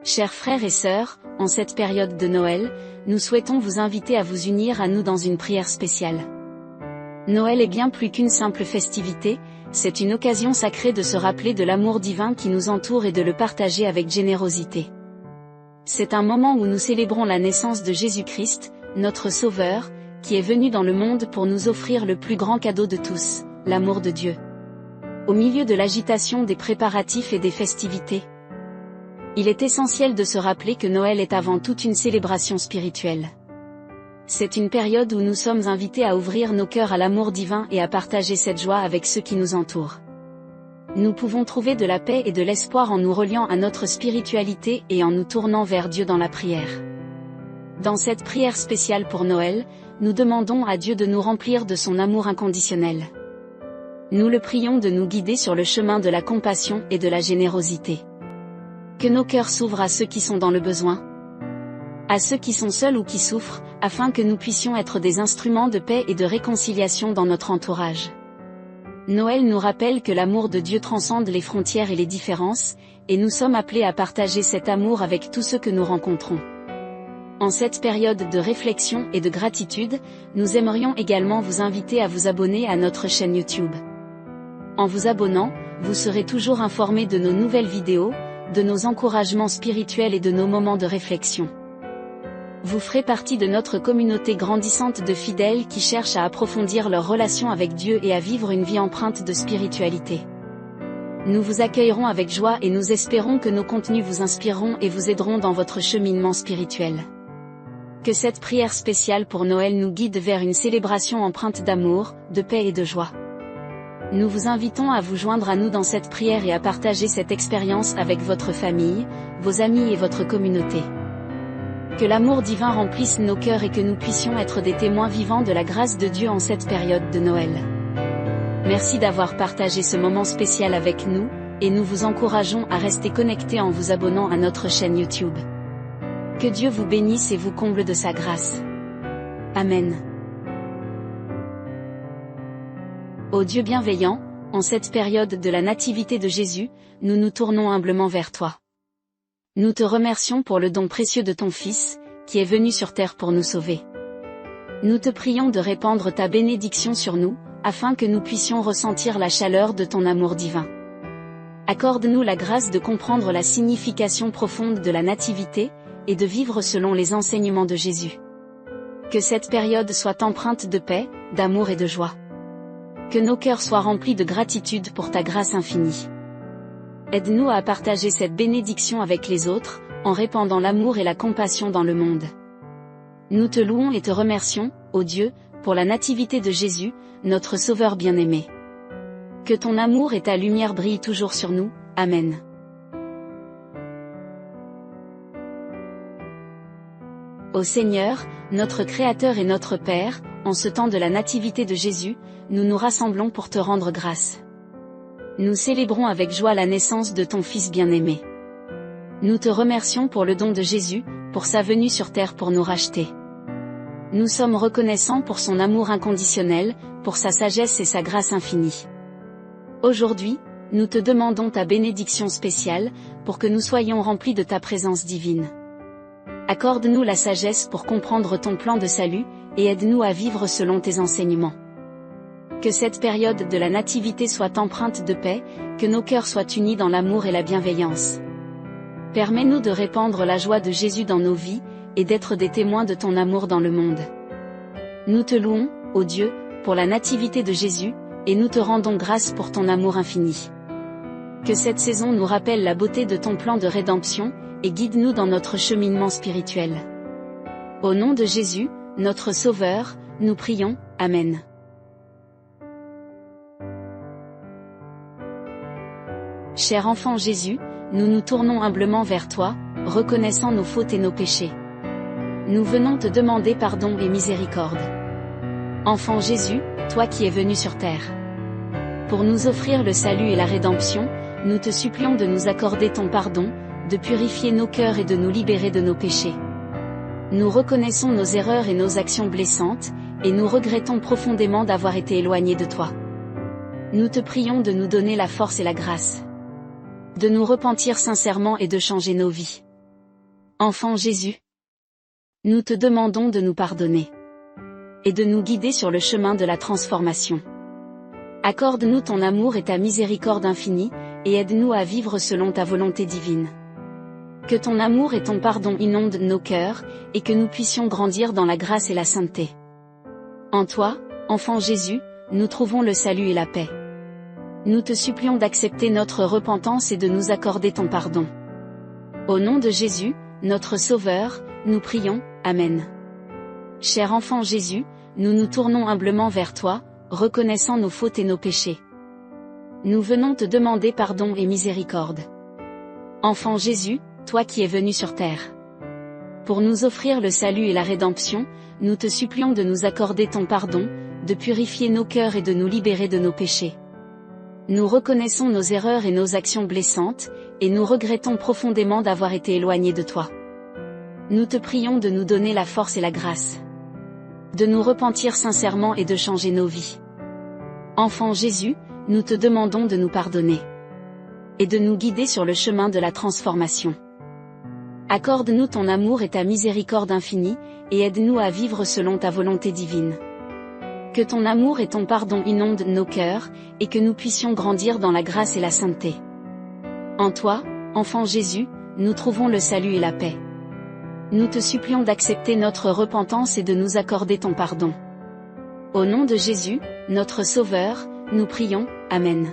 Chers frères et sœurs, en cette période de Noël, nous souhaitons vous inviter à vous unir à nous dans une prière spéciale. Noël est bien plus qu'une simple festivité, c'est une occasion sacrée de se rappeler de l'amour divin qui nous entoure et de le partager avec générosité. C'est un moment où nous célébrons la naissance de Jésus-Christ, notre Sauveur, qui est venu dans le monde pour nous offrir le plus grand cadeau de tous, l'amour de Dieu. Au milieu de l'agitation des préparatifs et des festivités, il est essentiel de se rappeler que Noël est avant tout une célébration spirituelle. C'est une période où nous sommes invités à ouvrir nos cœurs à l'amour divin et à partager cette joie avec ceux qui nous entourent. Nous pouvons trouver de la paix et de l'espoir en nous reliant à notre spiritualité et en nous tournant vers Dieu dans la prière. Dans cette prière spéciale pour Noël, nous demandons à Dieu de nous remplir de son amour inconditionnel. Nous le prions de nous guider sur le chemin de la compassion et de la générosité. Que nos cœurs s'ouvrent à ceux qui sont dans le besoin, à ceux qui sont seuls ou qui souffrent, afin que nous puissions être des instruments de paix et de réconciliation dans notre entourage. Noël nous rappelle que l'amour de Dieu transcende les frontières et les différences, et nous sommes appelés à partager cet amour avec tous ceux que nous rencontrons. En cette période de réflexion et de gratitude, nous aimerions également vous inviter à vous abonner à notre chaîne YouTube. En vous abonnant, vous serez toujours informés de nos nouvelles vidéos, de nos encouragements spirituels et de nos moments de réflexion. Vous ferez partie de notre communauté grandissante de fidèles qui cherchent à approfondir leur relation avec Dieu et à vivre une vie empreinte de spiritualité. Nous vous accueillerons avec joie et nous espérons que nos contenus vous inspireront et vous aideront dans votre cheminement spirituel. Que cette prière spéciale pour Noël nous guide vers une célébration empreinte d'amour, de paix et de joie. Nous vous invitons à vous joindre à nous dans cette prière et à partager cette expérience avec votre famille, vos amis et votre communauté. Que l'amour divin remplisse nos cœurs et que nous puissions être des témoins vivants de la grâce de Dieu en cette période de Noël. Merci d'avoir partagé ce moment spécial avec nous, et nous vous encourageons à rester connectés en vous abonnant à notre chaîne YouTube. Que Dieu vous bénisse et vous comble de sa grâce. Amen. Ô Dieu bienveillant, en cette période de la nativité de Jésus, nous nous tournons humblement vers toi. Nous te remercions pour le don précieux de ton Fils, qui est venu sur terre pour nous sauver. Nous te prions de répandre ta bénédiction sur nous, afin que nous puissions ressentir la chaleur de ton amour divin. Accorde-nous la grâce de comprendre la signification profonde de la nativité, et de vivre selon les enseignements de Jésus. Que cette période soit empreinte de paix, d'amour et de joie. Que nos cœurs soient remplis de gratitude pour ta grâce infinie. Aide-nous à partager cette bénédiction avec les autres, en répandant l'amour et la compassion dans le monde. Nous te louons et te remercions, ô Dieu, pour la nativité de Jésus, notre Sauveur bien-aimé. Que ton amour et ta lumière brillent toujours sur nous. Amen. Ô Seigneur, notre Créateur et notre Père, en ce temps de la nativité de Jésus, nous nous rassemblons pour te rendre grâce. Nous célébrons avec joie la naissance de ton Fils bien-aimé. Nous te remercions pour le don de Jésus, pour sa venue sur terre pour nous racheter. Nous sommes reconnaissants pour son amour inconditionnel, pour sa sagesse et sa grâce infinie. Aujourd'hui, nous te demandons ta bénédiction spéciale, pour que nous soyons remplis de ta présence divine. Accorde-nous la sagesse pour comprendre ton plan de salut, et aide-nous à vivre selon tes enseignements. Que cette période de la nativité soit empreinte de paix, que nos cœurs soient unis dans l'amour et la bienveillance. Permets-nous de répandre la joie de Jésus dans nos vies, et d'être des témoins de ton amour dans le monde. Nous te louons, ô Dieu, pour la nativité de Jésus, et nous te rendons grâce pour ton amour infini. Que cette saison nous rappelle la beauté de ton plan de rédemption, et guide-nous dans notre cheminement spirituel. Au nom de Jésus, notre Sauveur, nous prions, Amen. Cher enfant Jésus, nous nous tournons humblement vers toi, reconnaissant nos fautes et nos péchés. Nous venons te demander pardon et miséricorde. Enfant Jésus, toi qui es venu sur terre. Pour nous offrir le salut et la rédemption, nous te supplions de nous accorder ton pardon, de purifier nos cœurs et de nous libérer de nos péchés. Nous reconnaissons nos erreurs et nos actions blessantes, et nous regrettons profondément d'avoir été éloignés de toi. Nous te prions de nous donner la force et la grâce. De nous repentir sincèrement et de changer nos vies. Enfant Jésus, nous te demandons de nous pardonner et de nous guider sur le chemin de la transformation. Accorde-nous ton amour et ta miséricorde infinie, et aide-nous à vivre selon ta volonté divine. Que ton amour et ton pardon inondent nos cœurs, et que nous puissions grandir dans la grâce et la sainteté. En toi, enfant Jésus, nous trouvons le salut et la paix. Nous te supplions d'accepter notre repentance et de nous accorder ton pardon. Au nom de Jésus, notre Sauveur, nous prions, Amen. Cher enfant Jésus, nous nous tournons humblement vers toi, reconnaissant nos fautes et nos péchés. Nous venons te demander pardon et miséricorde. Enfant Jésus, toi qui es venu sur terre pour nous offrir le salut et la rédemption, nous te supplions de nous accorder ton pardon, de purifier nos cœurs et de nous libérer de nos péchés. Nous reconnaissons nos erreurs et nos actions blessantes, et nous regrettons profondément d'avoir été éloignés de toi. Nous te prions de nous donner la force et la grâce de nous repentir sincèrement et de changer nos vies. Enfant Jésus, nous te demandons de nous pardonner et de nous guider sur le chemin de la transformation. Accorde-nous ton amour et ta miséricorde infinie, et aide-nous à vivre selon ta volonté divine. Que ton amour et ton pardon inondent nos cœurs, et que nous puissions grandir dans la grâce et la sainteté. En toi, enfant Jésus, nous trouvons le salut et la paix. Nous te supplions d'accepter notre repentance et de nous accorder ton pardon. Au nom de Jésus, notre Sauveur, nous prions, Amen.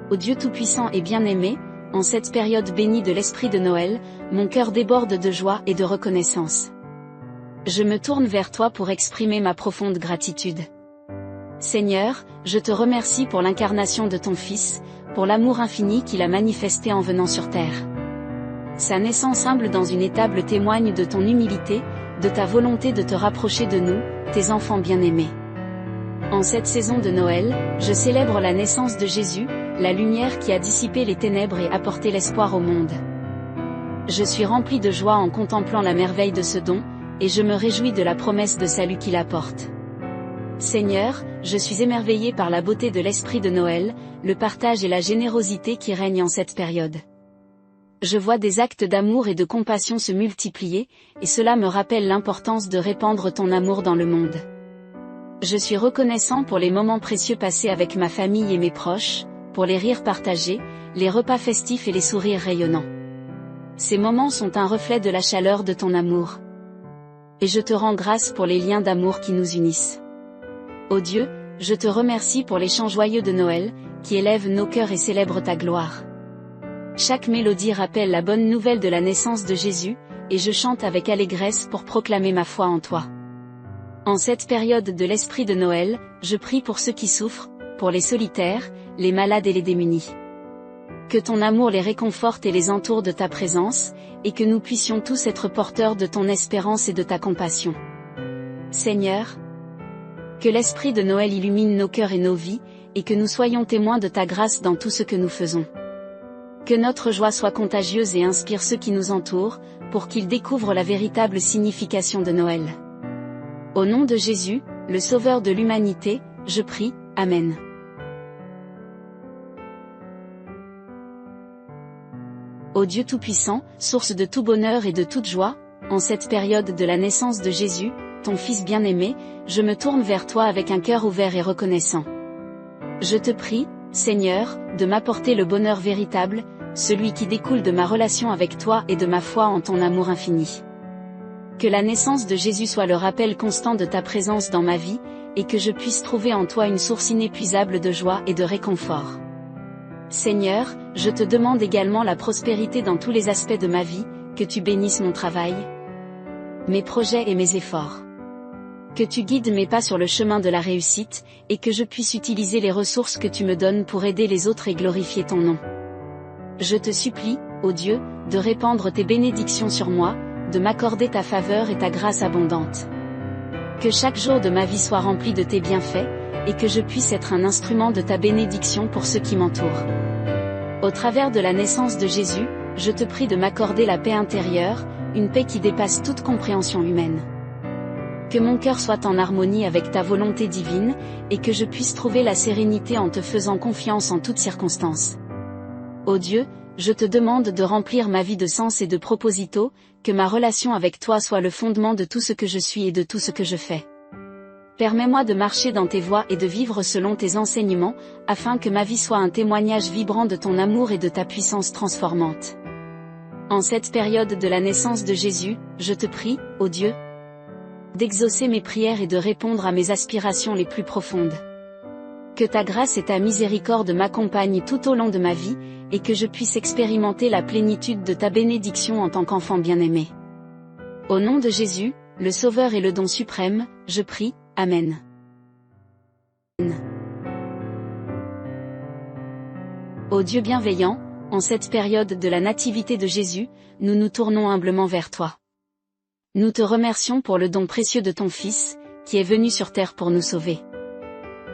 Ô Dieu Tout-Puissant et bien-aimé, en cette période bénie de l'Esprit de Noël, mon cœur déborde de joie et de reconnaissance. Je me tourne vers toi pour exprimer ma profonde gratitude. Seigneur, je te remercie pour l'incarnation de ton Fils, pour l'amour infini qu'il a manifesté en venant sur terre. Sa naissance humble dans une étable témoigne de ton humilité, de ta volonté de te rapprocher de nous, tes enfants bien-aimés. En cette saison de Noël, je célèbre la naissance de Jésus, la lumière qui a dissipé les ténèbres et apporté l'espoir au monde. Je suis rempli de joie en contemplant la merveille de ce don, et je me réjouis de la promesse de salut qu'il apporte. Seigneur, je suis émerveillé par la beauté de l'esprit de Noël, le partage et la générosité qui règnent en cette période. Je vois des actes d'amour et de compassion se multiplier, et cela me rappelle l'importance de répandre ton amour dans le monde. Je suis reconnaissant pour les moments précieux passés avec ma famille et mes proches, pour les rires partagés, les repas festifs et les sourires rayonnants. Ces moments sont un reflet de la chaleur de ton amour. Et je te rends grâce pour les liens d'amour qui nous unissent. Ô Dieu, je te remercie pour les chants joyeux de Noël, qui élèvent nos cœurs et célèbrent ta gloire. Chaque mélodie rappelle la bonne nouvelle de la naissance de Jésus, et je chante avec allégresse pour proclamer ma foi en toi. En cette période de l'esprit de Noël, je prie pour ceux qui souffrent, pour les solitaires, les malades et les démunis. Que ton amour les réconforte et les entoure de ta présence, et que nous puissions tous être porteurs de ton espérance et de ta compassion. Seigneur, que l'esprit de Noël illumine nos cœurs et nos vies, et que nous soyons témoins de ta grâce dans tout ce que nous faisons. Que notre joie soit contagieuse et inspire ceux qui nous entourent, pour qu'ils découvrent la véritable signification de Noël. Au nom de Jésus, le Sauveur de l'humanité, je prie, Amen. Ô Dieu Tout-Puissant, source de tout bonheur et de toute joie, en cette période de la naissance de Jésus, ton Fils bien-aimé, je me tourne vers toi avec un cœur ouvert et reconnaissant. Je te prie, Seigneur, de m'apporter le bonheur véritable, celui qui découle de ma relation avec toi et de ma foi en ton amour infini. Que la naissance de Jésus soit le rappel constant de ta présence dans ma vie, et que je puisse trouver en toi une source inépuisable de joie et de réconfort. Seigneur, je te demande également la prospérité dans tous les aspects de ma vie, que tu bénisses mon travail, mes projets et mes efforts. Que tu guides mes pas sur le chemin de la réussite, et que je puisse utiliser les ressources que tu me donnes pour aider les autres et glorifier ton nom. Je te supplie, ô Dieu, de répandre tes bénédictions sur moi, de m'accorder ta faveur et ta grâce abondante. Que chaque jour de ma vie soit rempli de tes bienfaits, et que je puisse être un instrument de ta bénédiction pour ceux qui m'entourent. Au travers de la naissance de Jésus, je te prie de m'accorder la paix intérieure, une paix qui dépasse toute compréhension humaine. Que mon cœur soit en harmonie avec ta volonté divine, et que je puisse trouver la sérénité en te faisant confiance en toutes circonstances. Ô Dieu, je te demande de remplir ma vie de sens et de proposito, que ma relation avec toi soit le fondement de tout ce que je suis et de tout ce que je fais. Permets-moi de marcher dans tes voies et de vivre selon tes enseignements, afin que ma vie soit un témoignage vibrant de ton amour et de ta puissance transformante. En cette période de la naissance de Jésus, je te prie, ô Dieu, d'exaucer mes prières et de répondre à mes aspirations les plus profondes. Que ta grâce et ta miséricorde m'accompagnent tout au long de ma vie, et que je puisse expérimenter la plénitude de ta bénédiction en tant qu'enfant bien-aimé. Au nom de Jésus, le Sauveur et le don suprême, je prie, Amen. Ô Dieu bienveillant, en cette période de la nativité de Jésus, nous nous tournons humblement vers toi. Nous te remercions pour le don précieux de ton Fils, qui est venu sur terre pour nous sauver.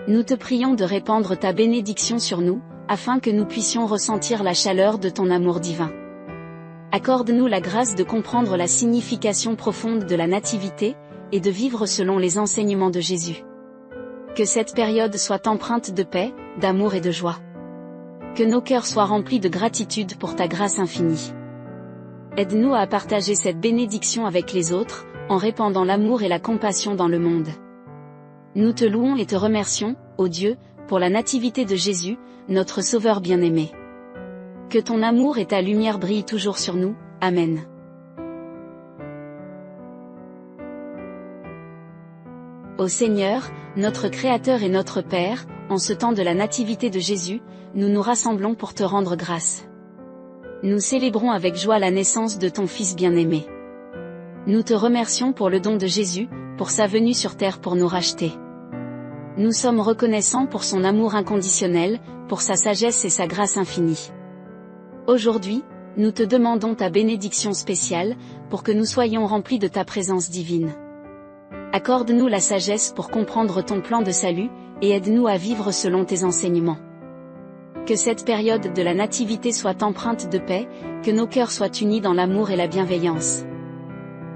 Nous te prions de répandre ta bénédiction sur nous, afin que nous puissions ressentir la chaleur de ton amour divin. Accorde-nous la grâce de comprendre la signification profonde de la nativité, et de vivre selon les enseignements de Jésus. Que cette période soit empreinte de paix, d'amour et de joie. Que nos cœurs soient remplis de gratitude pour ta grâce infinie. Aide-nous à partager cette bénédiction avec les autres, en répandant l'amour et la compassion dans le monde. Nous te louons et te remercions, ô Dieu, pour la nativité de Jésus, notre Sauveur bien-aimé. Que ton amour et ta lumière brillent toujours sur nous, Amen. Ô Seigneur, notre Créateur et notre Père, en ce temps de la nativité de Jésus, nous nous rassemblons pour te rendre grâce. Nous célébrons avec joie la naissance de ton Fils bien-aimé. Nous te remercions pour le don de Jésus, pour sa venue sur terre pour nous racheter. Nous sommes reconnaissants pour son amour inconditionnel, pour sa sagesse et sa grâce infinie. Aujourd'hui, nous te demandons ta bénédiction spéciale, pour que nous soyons remplis de ta présence divine. Accorde-nous la sagesse pour comprendre ton plan de salut, et aide-nous à vivre selon tes enseignements. Que cette période de la nativité soit empreinte de paix, que nos cœurs soient unis dans l'amour et la bienveillance.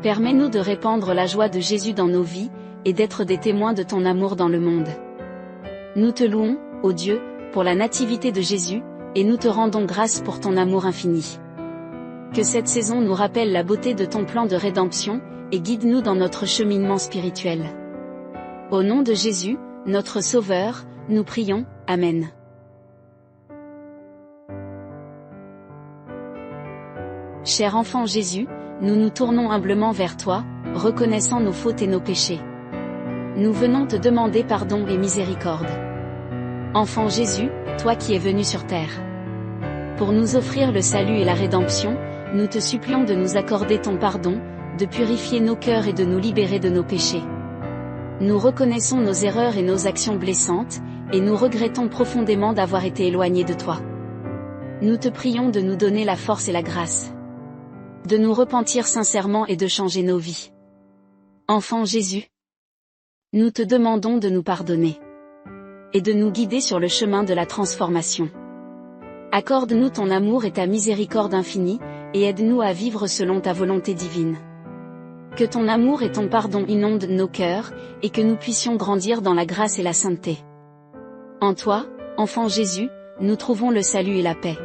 Permets-nous de répandre la joie de Jésus dans nos vies, et d'être des témoins de ton amour dans le monde. Nous te louons, ô Dieu, pour la nativité de Jésus, et nous te rendons grâce pour ton amour infini. Que cette saison nous rappelle la beauté de ton plan de rédemption, et guide-nous dans notre cheminement spirituel. Au nom de Jésus, notre Sauveur, nous prions, Amen. Cher enfant Jésus, nous nous tournons humblement vers toi, reconnaissant nos fautes et nos péchés. Nous venons te demander pardon et miséricorde. Enfant Jésus, toi qui es venu sur terre. Pour nous offrir le salut et la rédemption, nous te supplions de nous accorder ton pardon, de purifier nos cœurs et de nous libérer de nos péchés. Nous reconnaissons nos erreurs et nos actions blessantes, et nous regrettons profondément d'avoir été éloignés de toi. Nous te prions de nous donner la force et la grâce. De nous repentir sincèrement et de changer nos vies. Enfant Jésus, nous te demandons de nous pardonner. Et de nous guider sur le chemin de la transformation. Accorde-nous ton amour et ta miséricorde infinie, et aide-nous à vivre selon ta volonté divine. Que ton amour et ton pardon inondent nos cœurs, et que nous puissions grandir dans la grâce et la sainteté. En toi, enfant Jésus, nous trouvons le salut et la paix.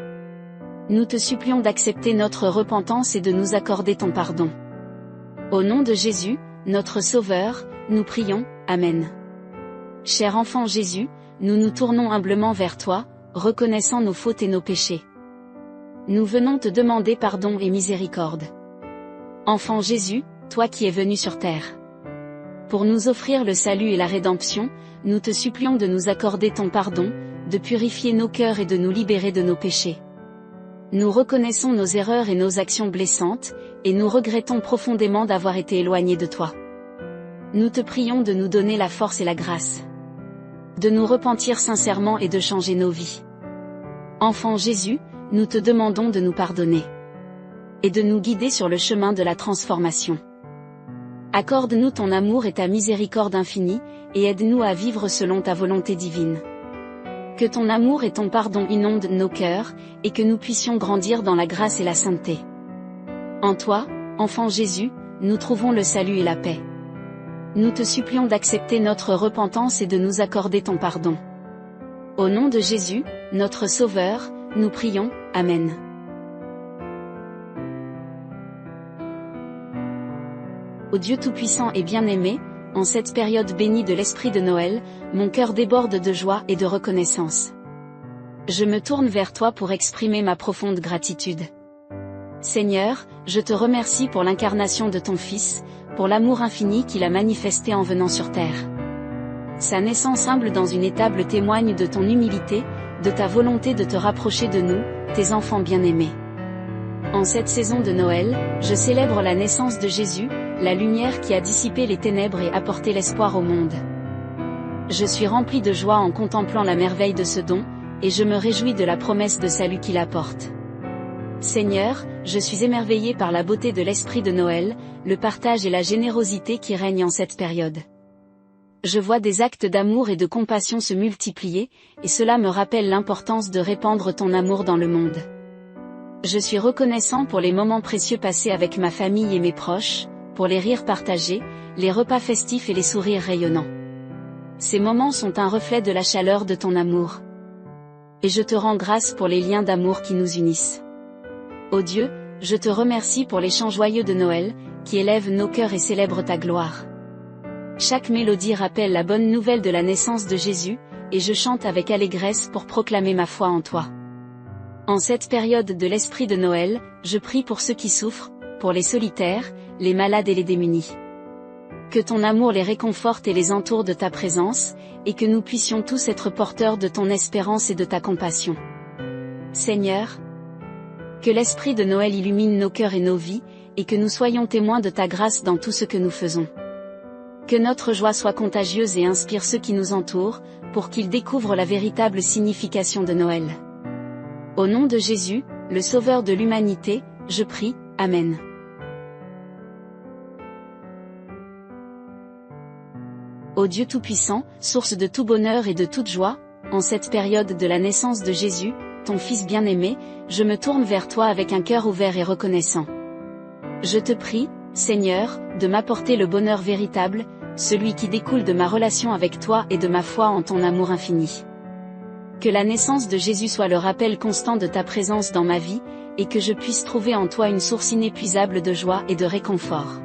Nous te supplions d'accepter notre repentance et de nous accorder ton pardon. Au nom de Jésus, notre Sauveur, nous prions, Amen. Cher enfant Jésus, nous nous tournons humblement vers toi, reconnaissant nos fautes et nos péchés. Nous venons te demander pardon et miséricorde. Enfant Jésus, toi qui es venu sur terre. Pour nous offrir le salut et la rédemption, nous te supplions de nous accorder ton pardon, de purifier nos cœurs et de nous libérer de nos péchés. Nous reconnaissons nos erreurs et nos actions blessantes, et nous regrettons profondément d'avoir été éloignés de toi. Nous te prions de nous donner la force et la grâce. De nous repentir sincèrement et de changer nos vies. Enfant Jésus, nous te demandons de nous pardonner. Et de nous guider sur le chemin de la transformation. Accorde-nous ton amour et ta miséricorde infinie, et aide-nous à vivre selon ta volonté divine. Que ton amour et ton pardon inondent nos cœurs, et que nous puissions grandir dans la grâce et la sainteté. En toi, enfant Jésus, nous trouvons le salut et la paix. Nous te supplions d'accepter notre repentance et de nous accorder ton pardon. Au nom de Jésus, notre Sauveur, nous prions, Amen. Ô Dieu Tout-Puissant et bien-aimé, en cette période bénie de l'esprit de Noël, mon cœur déborde de joie et de reconnaissance. Je me tourne vers toi pour exprimer ma profonde gratitude. Seigneur, je te remercie pour l'incarnation de ton Fils, pour l'amour infini qu'il a manifesté en venant sur terre. Sa naissance humble dans une étable témoigne de ton humilité, de ta volonté de te rapprocher de nous, tes enfants bien-aimés. En cette saison de Noël, je célèbre la naissance de Jésus, la lumière qui a dissipé les ténèbres et apporté l'espoir au monde. Je suis rempli de joie en contemplant la merveille de ce don, et je me réjouis de la promesse de salut qu'il apporte. Seigneur, je suis émerveillé par la beauté de l'esprit de Noël, le partage et la générosité qui règnent en cette période. Je vois des actes d'amour et de compassion se multiplier, et cela me rappelle l'importance de répandre ton amour dans le monde. Je suis reconnaissant pour les moments précieux passés avec ma famille et mes proches, pour les rires partagés, les repas festifs et les sourires rayonnants. Ces moments sont un reflet de la chaleur de ton amour. Et je te rends grâce pour les liens d'amour qui nous unissent. Ô Dieu, je te remercie pour les chants joyeux de Noël, qui élèvent nos cœurs et célèbrent ta gloire. Chaque mélodie rappelle la bonne nouvelle de la naissance de Jésus, et je chante avec allégresse pour proclamer ma foi en toi. En cette période de l'esprit de Noël, je prie pour ceux qui souffrent, pour les solitaires, les malades et les démunis. Que ton amour les réconforte et les entoure de ta présence, et que nous puissions tous être porteurs de ton espérance et de ta compassion. Seigneur, que l'esprit de Noël illumine nos cœurs et nos vies, et que nous soyons témoins de ta grâce dans tout ce que nous faisons. Que notre joie soit contagieuse et inspire ceux qui nous entourent, pour qu'ils découvrent la véritable signification de Noël. Au nom de Jésus, le Sauveur de l'humanité, je prie, Amen. Ô Dieu Tout-Puissant, source de tout bonheur et de toute joie, en cette période de la naissance de Jésus, ton Fils bien-aimé, je me tourne vers toi avec un cœur ouvert et reconnaissant. Je te prie, Seigneur, de m'apporter le bonheur véritable, celui qui découle de ma relation avec toi et de ma foi en ton amour infini. Que la naissance de Jésus soit le rappel constant de ta présence dans ma vie, et que je puisse trouver en toi une source inépuisable de joie et de réconfort.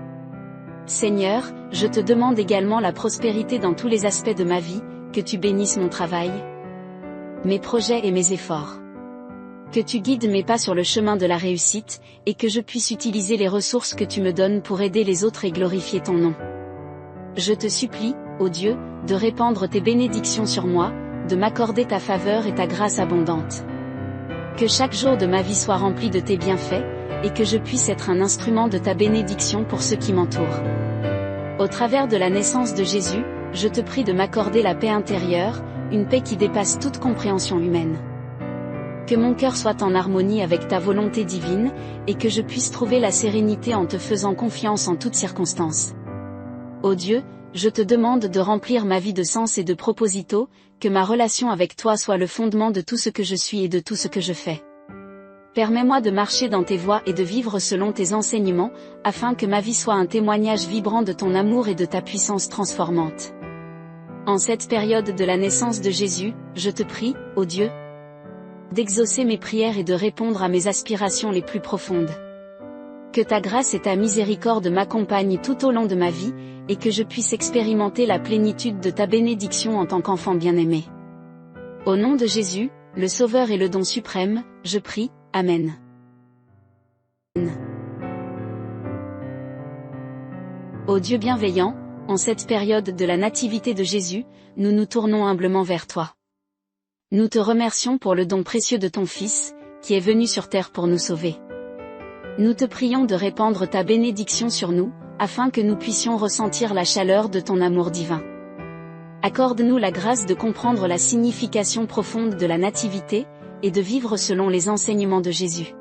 Seigneur, je te demande également la prospérité dans tous les aspects de ma vie, que tu bénisses mon travail, mes projets et mes efforts. Que tu guides mes pas sur le chemin de la réussite, et que je puisse utiliser les ressources que tu me donnes pour aider les autres et glorifier ton nom. Je te supplie, ô Dieu, de répandre tes bénédictions sur moi, de m'accorder ta faveur et ta grâce abondante. Que chaque jour de ma vie soit rempli de tes bienfaits, et que je puisse être un instrument de ta bénédiction pour ceux qui m'entourent. Au travers de la naissance de Jésus, je te prie de m'accorder la paix intérieure, une paix qui dépasse toute compréhension humaine. Que mon cœur soit en harmonie avec ta volonté divine, et que je puisse trouver la sérénité en te faisant confiance en toutes circonstances. Ô Dieu, je te demande de remplir ma vie de sens et de proposito, que ma relation avec toi soit le fondement de tout ce que je suis et de tout ce que je fais. Permets-moi de marcher dans tes voies et de vivre selon tes enseignements, afin que ma vie soit un témoignage vibrant de ton amour et de ta puissance transformante. En cette période de la naissance de Jésus, je te prie, ô Dieu, d'exaucer mes prières et de répondre à mes aspirations les plus profondes. Que ta grâce et ta miséricorde m'accompagnent tout au long de ma vie, et que je puisse expérimenter la plénitude de ta bénédiction en tant qu'enfant bien-aimé. Au nom de Jésus, le Sauveur et le don suprême, je prie, Amen. Ô Dieu bienveillant, en cette période de la nativité de Jésus, nous nous tournons humblement vers toi. Nous te remercions pour le don précieux de ton Fils, qui est venu sur terre pour nous sauver. Nous te prions de répandre ta bénédiction sur nous, afin que nous puissions ressentir la chaleur de ton amour divin. Accorde-nous la grâce de comprendre la signification profonde de la nativité, et de vivre selon les enseignements de Jésus.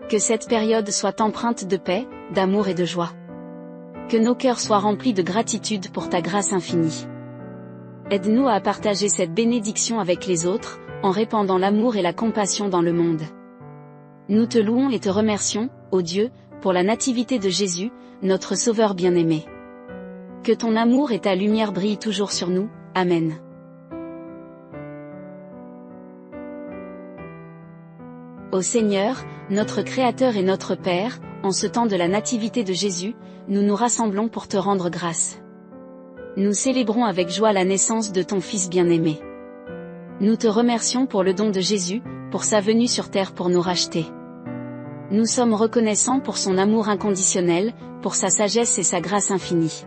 Que cette période soit empreinte de paix, d'amour et de joie. Que nos cœurs soient remplis de gratitude pour ta grâce infinie. Aide-nous à partager cette bénédiction avec les autres, en répandant l'amour et la compassion dans le monde. Nous te louons et te remercions, ô Dieu, pour la nativité de Jésus, notre Sauveur bien-aimé. Que ton amour et ta lumière brillent toujours sur nous, Amen. Ô Seigneur, notre Créateur et notre Père, en ce temps de la nativité de Jésus, nous nous rassemblons pour te rendre grâce. Nous célébrons avec joie la naissance de ton Fils bien-aimé. Nous te remercions pour le don de Jésus, pour sa venue sur terre pour nous racheter. Nous sommes reconnaissants pour son amour inconditionnel, pour sa sagesse et sa grâce infinie.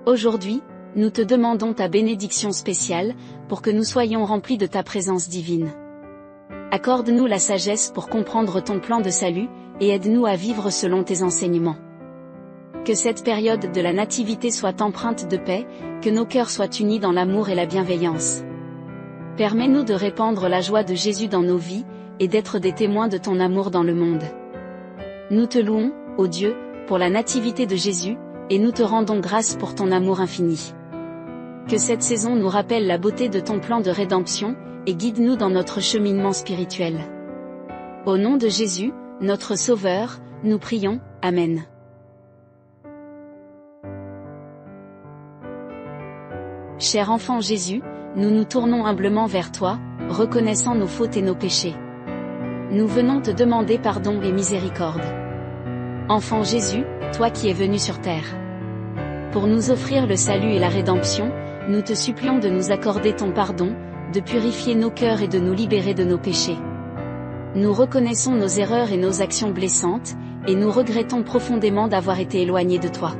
Aujourd'hui, nous te demandons ta bénédiction spéciale, pour que nous soyons remplis de ta présence divine. Accorde-nous la sagesse pour comprendre ton plan de salut, et aide-nous à vivre selon tes enseignements. Que cette période de la nativité soit empreinte de paix, que nos cœurs soient unis dans l'amour et la bienveillance. Permets-nous de répandre la joie de Jésus dans nos vies, et d'être des témoins de ton amour dans le monde. Nous te louons, ô Dieu, pour la nativité de Jésus, et nous te rendons grâce pour ton amour infini. Que cette saison nous rappelle la beauté de ton plan de rédemption, et guide-nous dans notre cheminement spirituel. Au nom de Jésus, notre Sauveur, nous prions, Amen. Cher enfant Jésus, nous nous tournons humblement vers toi, reconnaissant nos fautes et nos péchés. Nous venons te demander pardon et miséricorde. Enfant Jésus, toi qui es venu sur terre. Pour nous offrir le salut et la rédemption, nous te supplions de nous accorder ton pardon, de purifier nos cœurs et de nous libérer de nos péchés. Nous reconnaissons nos erreurs et nos actions blessantes, et nous regrettons profondément d'avoir été éloignés de toi.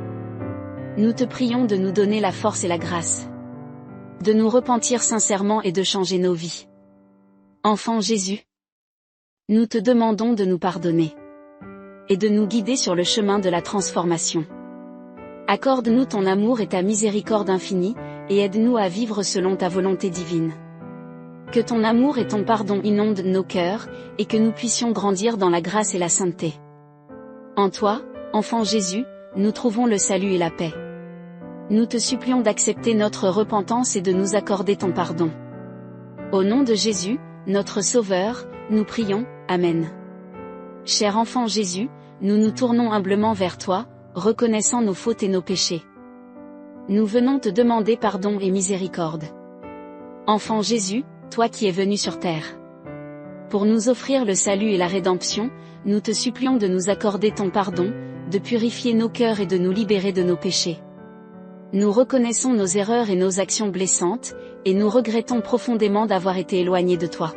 Nous te prions de nous donner la force et la grâce. De nous repentir sincèrement et de changer nos vies. Enfant Jésus, nous te demandons de nous pardonner. Et de nous guider sur le chemin de la transformation. Accorde-nous ton amour et ta miséricorde infinie, et aide-nous à vivre selon ta volonté divine. Que ton amour et ton pardon inondent nos cœurs, et que nous puissions grandir dans la grâce et la sainteté. En toi, enfant Jésus, nous trouvons le salut et la paix. Nous te supplions d'accepter notre repentance et de nous accorder ton pardon. Au nom de Jésus, notre Sauveur, nous prions, Amen. Cher enfant Jésus, nous nous tournons humblement vers toi, reconnaissant nos fautes et nos péchés. Nous venons te demander pardon et miséricorde. Enfant Jésus, toi qui es venu sur terre. Pour nous offrir le salut et la rédemption, nous te supplions de nous accorder ton pardon, de purifier nos cœurs et de nous libérer de nos péchés. Nous reconnaissons nos erreurs et nos actions blessantes, et nous regrettons profondément d'avoir été éloignés de toi.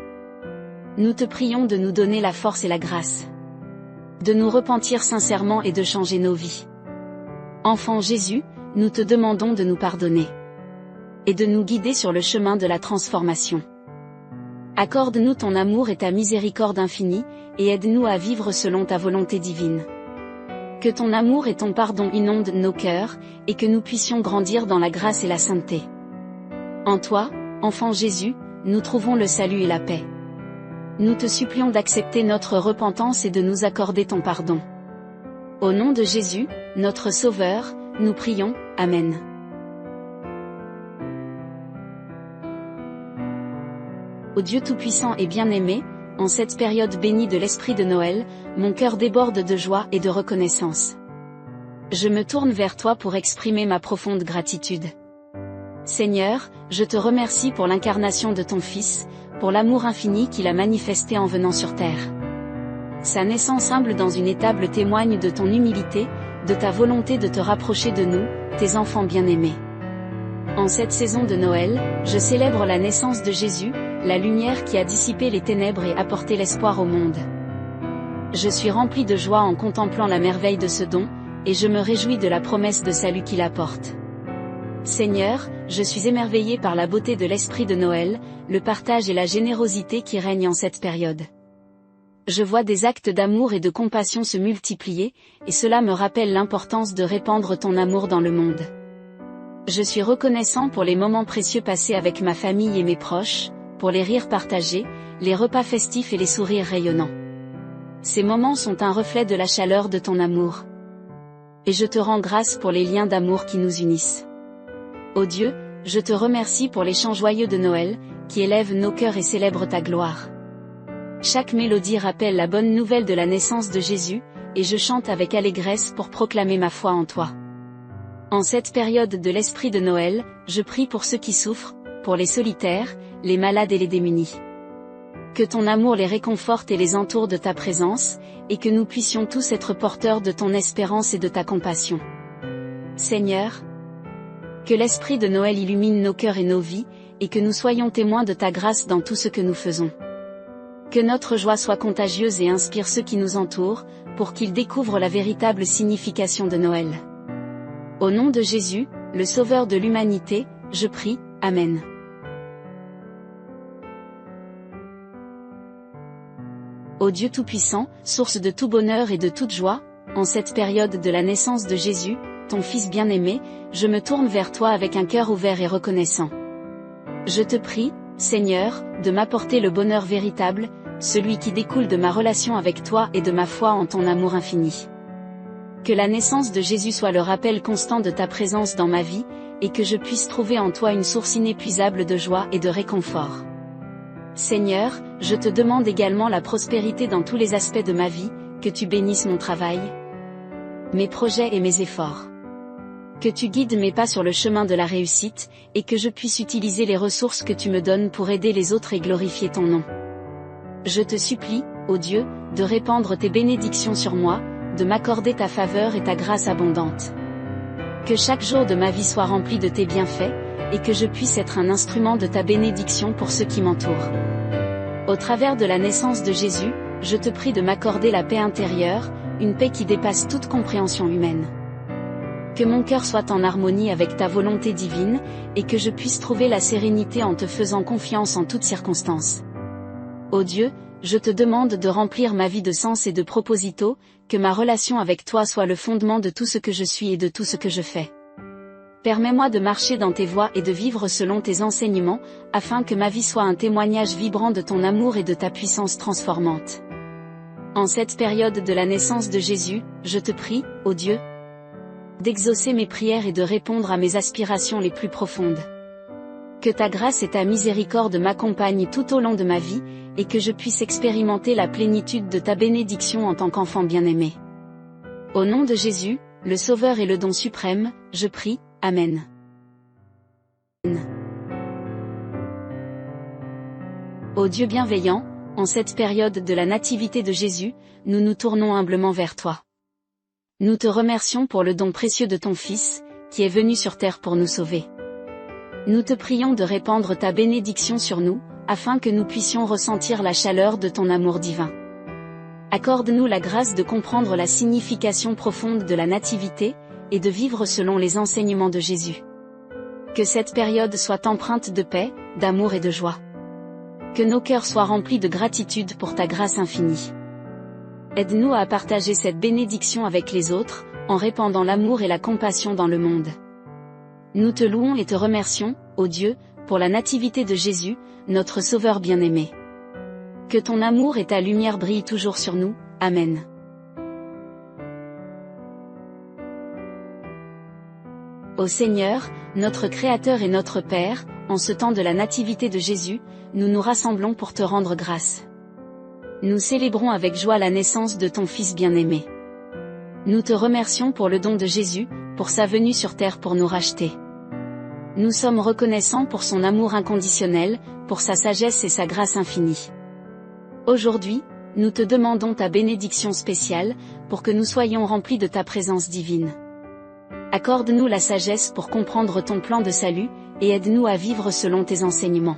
Nous te prions de nous donner la force et la grâce. De nous repentir sincèrement et de changer nos vies. Enfant Jésus, nous te demandons de nous pardonner. Et de nous guider sur le chemin de la transformation. Accorde-nous ton amour et ta miséricorde infinie, et aide-nous à vivre selon ta volonté divine. Que ton amour et ton pardon inondent nos cœurs, et que nous puissions grandir dans la grâce et la sainteté. En toi, enfant Jésus, nous trouvons le salut et la paix. Nous te supplions d'accepter notre repentance et de nous accorder ton pardon. Au nom de Jésus, notre Sauveur, nous prions, Amen. Ô Dieu Tout-Puissant et bien-aimé, en cette période bénie de l'Esprit de Noël, mon cœur déborde de joie et de reconnaissance. Je me tourne vers toi pour exprimer ma profonde gratitude. Seigneur, je te remercie pour l'incarnation de ton Fils, pour l'amour infini qu'il a manifesté en venant sur terre. Sa naissance humble dans une étable témoigne de ton humilité, de ta volonté de te rapprocher de nous, tes enfants bien-aimés. En cette saison de Noël, je célèbre la naissance de Jésus, la lumière qui a dissipé les ténèbres et apporté l'espoir au monde. Je suis rempli de joie en contemplant la merveille de ce don, et je me réjouis de la promesse de salut qu'il apporte. Seigneur, je suis émerveillé par la beauté de l'esprit de Noël, le partage et la générosité qui règnent en cette période. Je vois des actes d'amour et de compassion se multiplier, et cela me rappelle l'importance de répandre ton amour dans le monde. Je suis reconnaissant pour les moments précieux passés avec ma famille et mes proches, pour les rires partagés, les repas festifs et les sourires rayonnants. Ces moments sont un reflet de la chaleur de ton amour. Et je te rends grâce pour les liens d'amour qui nous unissent. Ô Dieu, je te remercie pour les chants joyeux de Noël, qui élèvent nos cœurs et célèbrent ta gloire. Chaque mélodie rappelle la bonne nouvelle de la naissance de Jésus, et je chante avec allégresse pour proclamer ma foi en toi. En cette période de l'esprit de Noël, je prie pour ceux qui souffrent, pour les solitaires, les malades et les démunis. Que ton amour les réconforte et les entoure de ta présence, et que nous puissions tous être porteurs de ton espérance et de ta compassion. Seigneur, que l'esprit de Noël illumine nos cœurs et nos vies, et que nous soyons témoins de ta grâce dans tout ce que nous faisons. Que notre joie soit contagieuse et inspire ceux qui nous entourent, pour qu'ils découvrent la véritable signification de Noël. Au nom de Jésus, le Sauveur de l'humanité, je prie, Amen. Ô Dieu Tout-Puissant, source de tout bonheur et de toute joie, en cette période de la naissance de Jésus, ton Fils bien-aimé, je me tourne vers toi avec un cœur ouvert et reconnaissant. Je te prie, Seigneur, de m'apporter le bonheur véritable, celui qui découle de ma relation avec toi et de ma foi en ton amour infini. Que la naissance de Jésus soit le rappel constant de ta présence dans ma vie, et que je puisse trouver en toi une source inépuisable de joie et de réconfort. Seigneur, je te demande également la prospérité dans tous les aspects de ma vie, que tu bénisses mon travail, mes projets et mes efforts. Que tu guides mes pas sur le chemin de la réussite, et que je puisse utiliser les ressources que tu me donnes pour aider les autres et glorifier ton nom. Je te supplie, ô Dieu, de répandre tes bénédictions sur moi, de m'accorder ta faveur et ta grâce abondante. Que chaque jour de ma vie soit rempli de tes bienfaits, et que je puisse être un instrument de ta bénédiction pour ceux qui m'entourent. Au travers de la naissance de Jésus, je te prie de m'accorder la paix intérieure, une paix qui dépasse toute compréhension humaine. Que mon cœur soit en harmonie avec ta volonté divine, et que je puisse trouver la sérénité en te faisant confiance en toutes circonstances. Ô Dieu, je te demande de remplir ma vie de sens et de proposito, que ma relation avec toi soit le fondement de tout ce que je suis et de tout ce que je fais. Permets-moi de marcher dans tes voies et de vivre selon tes enseignements, afin que ma vie soit un témoignage vibrant de ton amour et de ta puissance transformante. En cette période de la naissance de Jésus, je te prie, ô Dieu, d'exaucer mes prières et de répondre à mes aspirations les plus profondes. Que ta grâce et ta miséricorde m'accompagnent tout au long de ma vie, et que je puisse expérimenter la plénitude de ta bénédiction en tant qu'enfant bien-aimé. Au nom de Jésus, le Sauveur et le don suprême, je prie, Amen. Ô Dieu bienveillant, en cette période de la nativité de Jésus, nous nous tournons humblement vers toi. Nous te remercions pour le don précieux de ton Fils, qui est venu sur terre pour nous sauver. Nous te prions de répandre ta bénédiction sur nous, afin que nous puissions ressentir la chaleur de ton amour divin. Accorde-nous la grâce de comprendre la signification profonde de la nativité, et de vivre selon les enseignements de Jésus. Que cette période soit empreinte de paix, d'amour et de joie. Que nos cœurs soient remplis de gratitude pour ta grâce infinie. Aide-nous à partager cette bénédiction avec les autres, en répandant l'amour et la compassion dans le monde. Nous te louons et te remercions, ô Dieu, pour la nativité de Jésus, notre Sauveur bien-aimé. Que ton amour et ta lumière brillent toujours sur nous, Amen. Ô Seigneur, notre Créateur et notre Père, en ce temps de la nativité de Jésus, nous nous rassemblons pour te rendre grâce. Nous célébrons avec joie la naissance de ton Fils bien-aimé. Nous te remercions pour le don de Jésus, pour sa venue sur terre pour nous racheter. Nous sommes reconnaissants pour son amour inconditionnel, pour sa sagesse et sa grâce infinie. Aujourd'hui, nous te demandons ta bénédiction spéciale, pour que nous soyons remplis de ta présence divine. Accorde-nous la sagesse pour comprendre ton plan de salut, et aide-nous à vivre selon tes enseignements.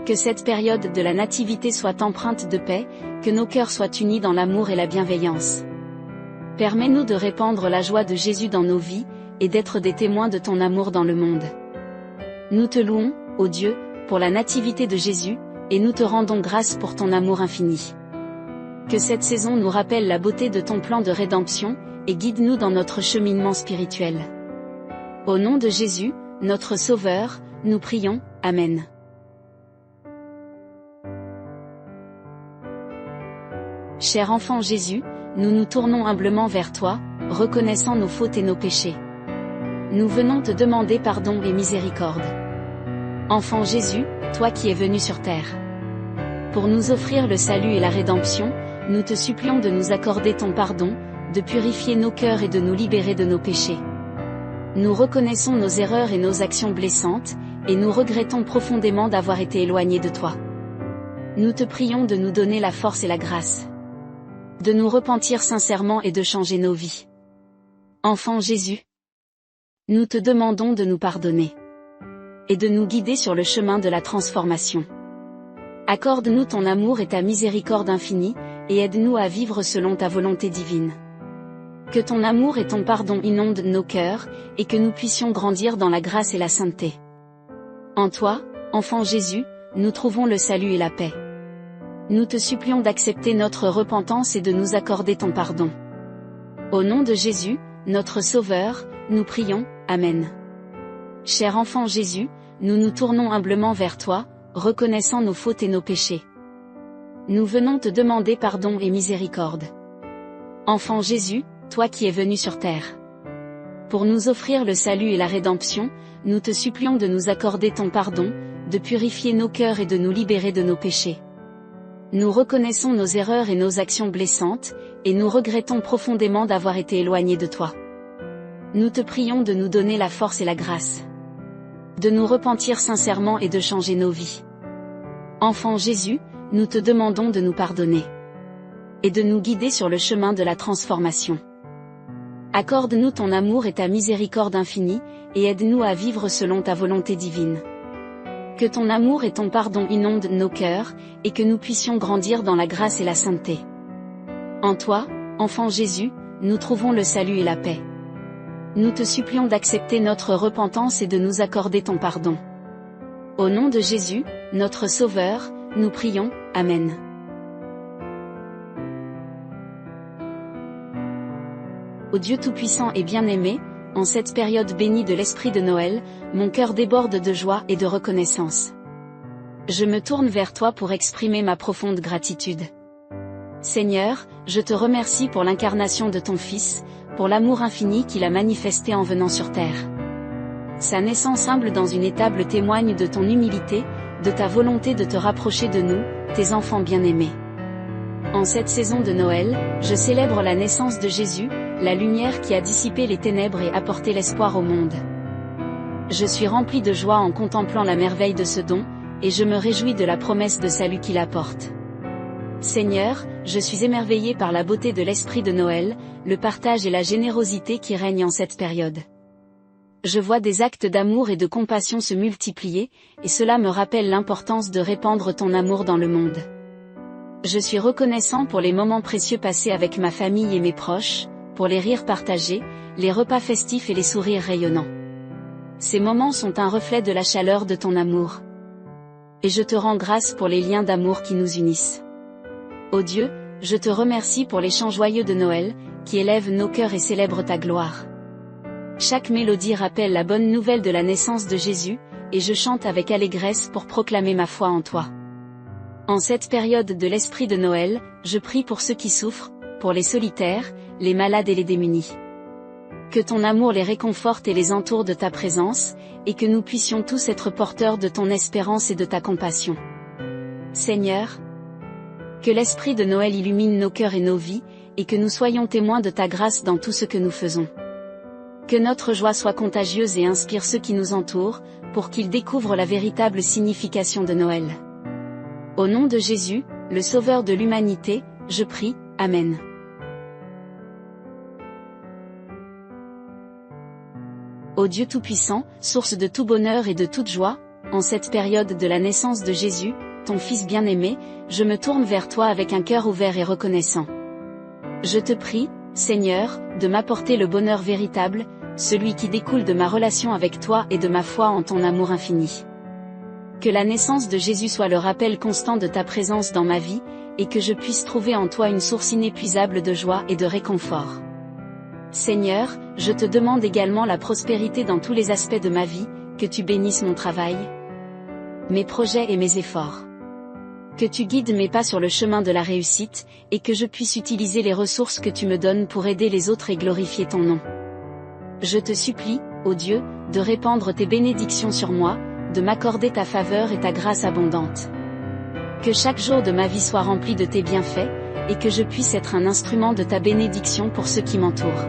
Que cette période de la nativité soit empreinte de paix, que nos cœurs soient unis dans l'amour et la bienveillance. Permets-nous de répandre la joie de Jésus dans nos vies, et d'être des témoins de ton amour dans le monde. Nous te louons, ô Dieu, pour la nativité de Jésus, et nous te rendons grâce pour ton amour infini. Que cette saison nous rappelle la beauté de ton plan de rédemption, et guide-nous dans notre cheminement spirituel. Au nom de Jésus, notre Sauveur, nous prions, Amen. Cher enfant Jésus, nous nous tournons humblement vers toi, reconnaissant nos fautes et nos péchés. Nous venons te demander pardon et miséricorde. Enfant Jésus, toi qui es venu sur terre. Pour nous offrir le salut et la rédemption, nous te supplions de nous accorder ton pardon, de purifier nos cœurs et de nous libérer de nos péchés. Nous reconnaissons nos erreurs et nos actions blessantes, et nous regrettons profondément d'avoir été éloignés de toi. Nous te prions de nous donner la force et la grâce. De nous repentir sincèrement et de changer nos vies. Enfant Jésus, nous te demandons de nous pardonner. Et de nous guider sur le chemin de la transformation. Accorde-nous ton amour et ta miséricorde infinie, et aide-nous à vivre selon ta volonté divine. Que ton amour et ton pardon inondent nos cœurs, et que nous puissions grandir dans la grâce et la sainteté. En toi, enfant Jésus, nous trouvons le salut et la paix. Nous te supplions d'accepter notre repentance et de nous accorder ton pardon. Au nom de Jésus, notre Sauveur, nous prions, Amen. Cher enfant Jésus, nous nous tournons humblement vers toi, reconnaissant nos fautes et nos péchés. Nous venons te demander pardon et miséricorde. Enfant Jésus, toi qui es venu sur terre. Pour nous offrir le salut et la rédemption, nous te supplions de nous accorder ton pardon, de purifier nos cœurs et de nous libérer de nos péchés. Nous reconnaissons nos erreurs et nos actions blessantes, et nous regrettons profondément d'avoir été éloignés de toi. Nous te prions de nous donner la force et la grâce. De nous repentir sincèrement et de changer nos vies. Enfant Jésus, nous te demandons de nous pardonner. Et de nous guider sur le chemin de la transformation. Accorde-nous ton amour et ta miséricorde infinie, et aide-nous à vivre selon ta volonté divine. Que ton amour et ton pardon inondent nos cœurs, et que nous puissions grandir dans la grâce et la sainteté. En toi, enfant Jésus, nous trouvons le salut et la paix. Nous te supplions d'accepter notre repentance et de nous accorder ton pardon. Au nom de Jésus, notre Sauveur, nous prions, Amen. Ô Dieu Tout-Puissant et bien-aimé, en cette période bénie de l'Esprit de Noël, mon cœur déborde de joie et de reconnaissance. Je me tourne vers toi pour exprimer ma profonde gratitude. Seigneur, je te remercie pour l'incarnation de ton Fils, pour l'amour infini qu'il a manifesté en venant sur terre. Sa naissance humble dans une étable témoigne de ton humilité, de ta volonté de te rapprocher de nous, tes enfants bien-aimés. En cette saison de Noël, je célèbre la naissance de Jésus, la lumière qui a dissipé les ténèbres et apporté l'espoir au monde. Je suis rempli de joie en contemplant la merveille de ce don, et je me réjouis de la promesse de salut qu'il apporte. Seigneur, je suis émerveillé par la beauté de l'esprit de Noël, le partage et la générosité qui règnent en cette période. Je vois des actes d'amour et de compassion se multiplier, et cela me rappelle l'importance de répandre ton amour dans le monde. Je suis reconnaissant pour les moments précieux passés avec ma famille et mes proches, pour les rires partagés, les repas festifs et les sourires rayonnants. Ces moments sont un reflet de la chaleur de ton amour. Et je te rends grâce pour les liens d'amour qui nous unissent. Ô Dieu, je te remercie pour les chants joyeux de Noël, qui élèvent nos cœurs et célèbrent ta gloire. Chaque mélodie rappelle la bonne nouvelle de la naissance de Jésus, et je chante avec allégresse pour proclamer ma foi en toi. En cette période de l'esprit de Noël, je prie pour ceux qui souffrent, pour les solitaires, les malades et les démunis. Que ton amour les réconforte et les entoure de ta présence, et que nous puissions tous être porteurs de ton espérance et de ta compassion. Seigneur, que l'esprit de Noël illumine nos cœurs et nos vies, et que nous soyons témoins de ta grâce dans tout ce que nous faisons. Que notre joie soit contagieuse et inspire ceux qui nous entourent, pour qu'ils découvrent la véritable signification de Noël. Au nom de Jésus, le Sauveur de l'humanité, je prie, Amen. Ô Dieu Tout-Puissant, source de tout bonheur et de toute joie, en cette période de la naissance de Jésus, ton Fils bien-aimé, je me tourne vers toi avec un cœur ouvert et reconnaissant. Je te prie, Seigneur, de m'apporter le bonheur véritable, celui qui découle de ma relation avec toi et de ma foi en ton amour infini. Que la naissance de Jésus soit le rappel constant de ta présence dans ma vie, et que je puisse trouver en toi une source inépuisable de joie et de réconfort. Seigneur, je te demande également la prospérité dans tous les aspects de ma vie, que tu bénisses mon travail, mes projets et mes efforts. Que tu guides mes pas sur le chemin de la réussite, et que je puisse utiliser les ressources que tu me donnes pour aider les autres et glorifier ton nom. Je te supplie, ô Dieu, de répandre tes bénédictions sur moi, de m'accorder ta faveur et ta grâce abondante. Que chaque jour de ma vie soit rempli de tes bienfaits, et que je puisse être un instrument de ta bénédiction pour ceux qui m'entourent.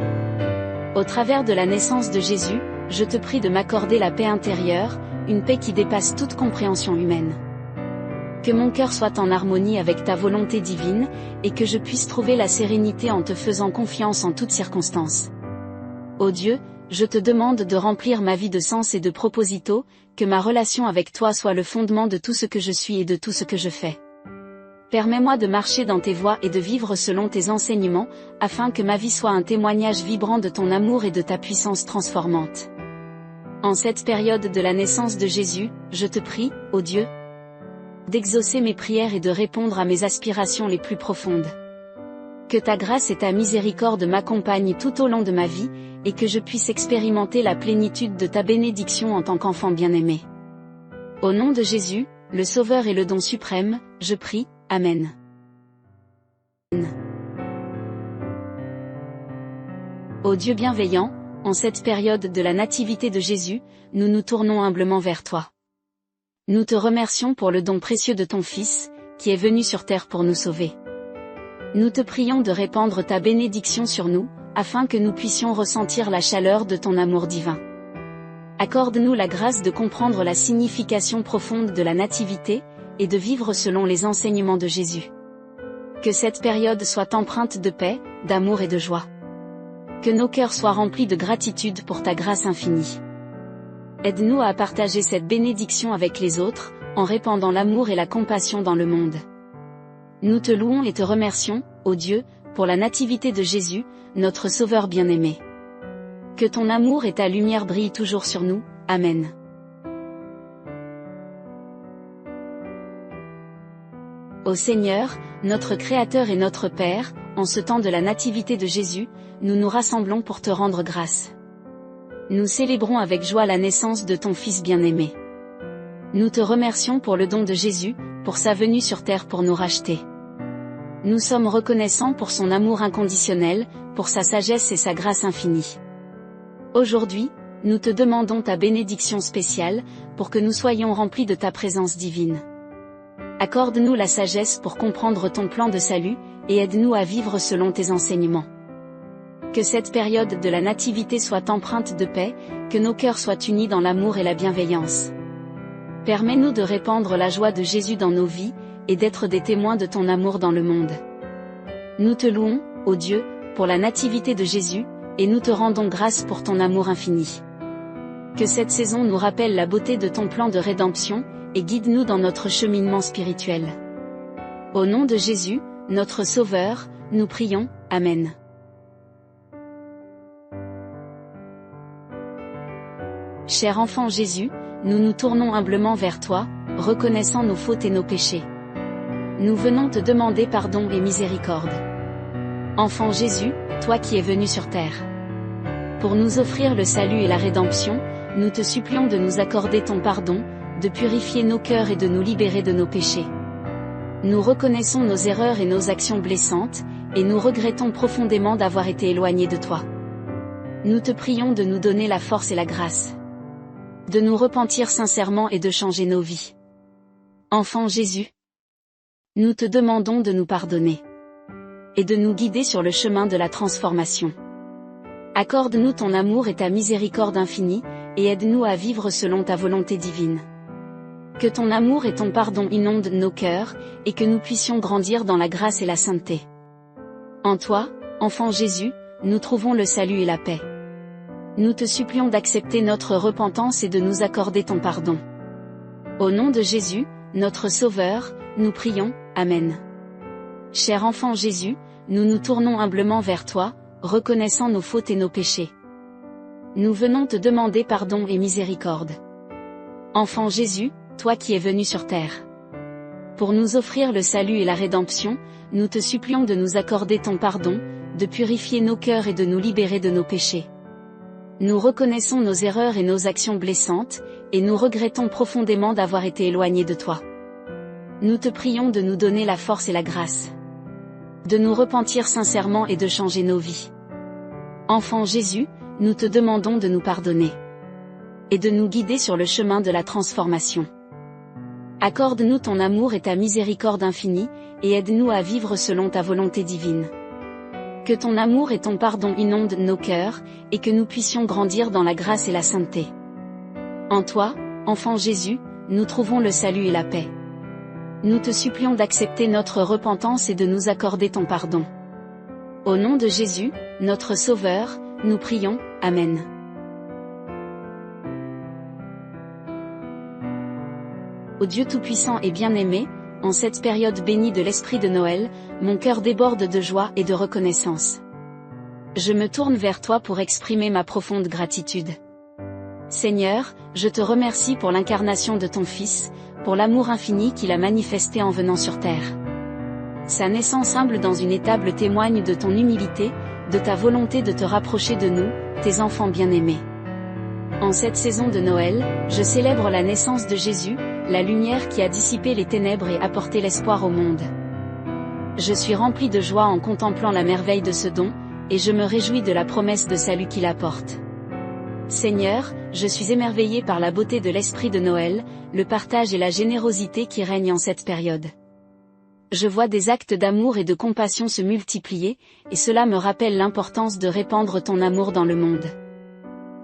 Au travers de la naissance de Jésus, je te prie de m'accorder la paix intérieure, une paix qui dépasse toute compréhension humaine. Que mon cœur soit en harmonie avec ta volonté divine, et que je puisse trouver la sérénité en te faisant confiance en toutes circonstances. Ô Dieu, je te demande de remplir ma vie de sens et de proposito, que ma relation avec toi soit le fondement de tout ce que je suis et de tout ce que je fais. Permets-moi de marcher dans tes voies et de vivre selon tes enseignements, afin que ma vie soit un témoignage vibrant de ton amour et de ta puissance transformante. En cette période de la naissance de Jésus, je te prie, ô Dieu, d'exaucer mes prières et de répondre à mes aspirations les plus profondes. Que ta grâce et ta miséricorde m'accompagnent tout au long de ma vie, et que je puisse expérimenter la plénitude de ta bénédiction en tant qu'enfant bien-aimé. Au nom de Jésus, le Sauveur et le don suprême, je prie, Amen. Ô Dieu bienveillant, en cette période de la nativité de Jésus, nous nous tournons humblement vers toi. Nous te remercions pour le don précieux de ton Fils, qui est venu sur terre pour nous sauver. Nous te prions de répandre ta bénédiction sur nous, afin que nous puissions ressentir la chaleur de ton amour divin. Accorde-nous la grâce de comprendre la signification profonde de la nativité, et de vivre selon les enseignements de Jésus. Que cette période soit empreinte de paix, d'amour et de joie. Que nos cœurs soient remplis de gratitude pour ta grâce infinie. Aide-nous à partager cette bénédiction avec les autres, en répandant l'amour et la compassion dans le monde. Nous te louons et te remercions, ô Dieu, pour la nativité de Jésus, notre Sauveur bien-aimé. Que ton amour et ta lumière brillent toujours sur nous, Amen. Ô Seigneur, notre Créateur et notre Père, en ce temps de la nativité de Jésus, nous nous rassemblons pour te rendre grâce. Nous célébrons avec joie la naissance de ton Fils bien-aimé. Nous te remercions pour le don de Jésus, pour sa venue sur terre pour nous racheter. Nous sommes reconnaissants pour son amour inconditionnel, pour sa sagesse et sa grâce infinie. Aujourd'hui, nous te demandons ta bénédiction spéciale, pour que nous soyons remplis de ta présence divine. Accorde-nous la sagesse pour comprendre ton plan de salut, et aide-nous à vivre selon tes enseignements. Que cette période de la nativité soit empreinte de paix, que nos cœurs soient unis dans l'amour et la bienveillance. Permets-nous de répandre la joie de Jésus dans nos vies, et d'être des témoins de ton amour dans le monde. Nous te louons, ô Dieu, pour la nativité de Jésus, et nous te rendons grâce pour ton amour infini. Que cette saison nous rappelle la beauté de ton plan de rédemption, et guide-nous dans notre cheminement spirituel. Au nom de Jésus, notre Sauveur, nous prions, Amen. Cher enfant Jésus, nous nous tournons humblement vers toi, reconnaissant nos fautes et nos péchés. Nous venons te demander pardon et miséricorde. Enfant Jésus, toi qui es venu sur terre. Pour nous offrir le salut et la rédemption, nous te supplions de nous accorder ton pardon, de purifier nos cœurs et de nous libérer de nos péchés. Nous reconnaissons nos erreurs et nos actions blessantes, et nous regrettons profondément d'avoir été éloignés de toi. Nous te prions de nous donner la force et la grâce. De nous repentir sincèrement et de changer nos vies. Enfant Jésus, nous te demandons de nous pardonner. Et de nous guider sur le chemin de la transformation. Accorde-nous ton amour et ta miséricorde infinie, et aide-nous à vivre selon ta volonté divine. Que ton amour et ton pardon inondent nos cœurs, et que nous puissions grandir dans la grâce et la sainteté. En toi, enfant Jésus, nous trouvons le salut et la paix. Nous te supplions d'accepter notre repentance et de nous accorder ton pardon. Au nom de Jésus, notre Sauveur, nous prions, Amen. Cher enfant Jésus, nous nous tournons humblement vers toi, reconnaissant nos fautes et nos péchés. Nous venons te demander pardon et miséricorde. Enfant Jésus, toi qui es venu sur terre. Pour nous offrir le salut et la rédemption, nous te supplions de nous accorder ton pardon, de purifier nos cœurs et de nous libérer de nos péchés. Nous reconnaissons nos erreurs et nos actions blessantes, et nous regrettons profondément d'avoir été éloignés de toi. Nous te prions de nous donner la force et la grâce. De nous repentir sincèrement et de changer nos vies. Enfant Jésus, nous te demandons de nous pardonner. Et de nous guider sur le chemin de la transformation. Accorde-nous ton amour et ta miséricorde infinie, et aide-nous à vivre selon ta volonté divine. Que ton amour et ton pardon inondent nos cœurs, et que nous puissions grandir dans la grâce et la sainteté. En toi, enfant Jésus, nous trouvons le salut et la paix. Nous te supplions d'accepter notre repentance et de nous accorder ton pardon. Au nom de Jésus, notre Sauveur, nous prions, Amen. Ô Dieu Tout-Puissant et bien-aimé, en cette période bénie de l'Esprit de Noël, mon cœur déborde de joie et de reconnaissance. Je me tourne vers toi pour exprimer ma profonde gratitude. Seigneur, je te remercie pour l'incarnation de ton Fils, pour l'amour infini qu'il a manifesté en venant sur terre. Sa naissance humble dans une étable témoigne de ton humilité, de ta volonté de te rapprocher de nous, tes enfants bien-aimés. En cette saison de Noël, je célèbre la naissance de Jésus, la lumière qui a dissipé les ténèbres et apporté l'espoir au monde. Je suis rempli de joie en contemplant la merveille de ce don, et je me réjouis de la promesse de salut qu'il apporte. Seigneur, je suis émerveillé par la beauté de l'esprit de Noël, le partage et la générosité qui règnent en cette période. Je vois des actes d'amour et de compassion se multiplier, et cela me rappelle l'importance de répandre ton amour dans le monde.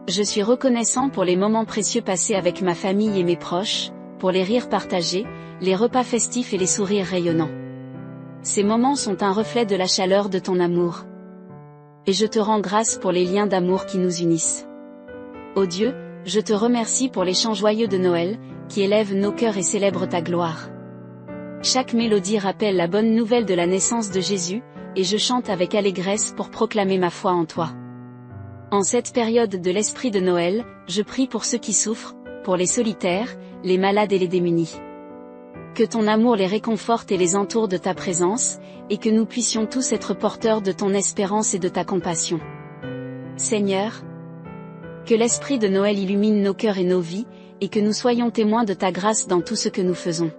Je suis reconnaissant pour les moments précieux passés avec ma famille et mes proches, pour les rires partagés, les repas festifs et les sourires rayonnants. Ces moments sont un reflet de la chaleur de ton amour. Et je te rends grâce pour les liens d'amour qui nous unissent. Ô Dieu, je te remercie pour les chants joyeux de Noël, qui élèvent nos cœurs et célèbrent ta gloire. Chaque mélodie rappelle la bonne nouvelle de la naissance de Jésus, et je chante avec allégresse pour proclamer ma foi en toi. En cette période de l'esprit de Noël, je prie pour ceux qui souffrent, pour les solitaires, les malades et les démunis. Que ton amour les réconforte et les entoure de ta présence, et que nous puissions tous être porteurs de ton espérance et de ta compassion. Seigneur, que l'esprit de Noël illumine nos cœurs et nos vies, et que nous soyons témoins de ta grâce dans tout ce que nous faisons.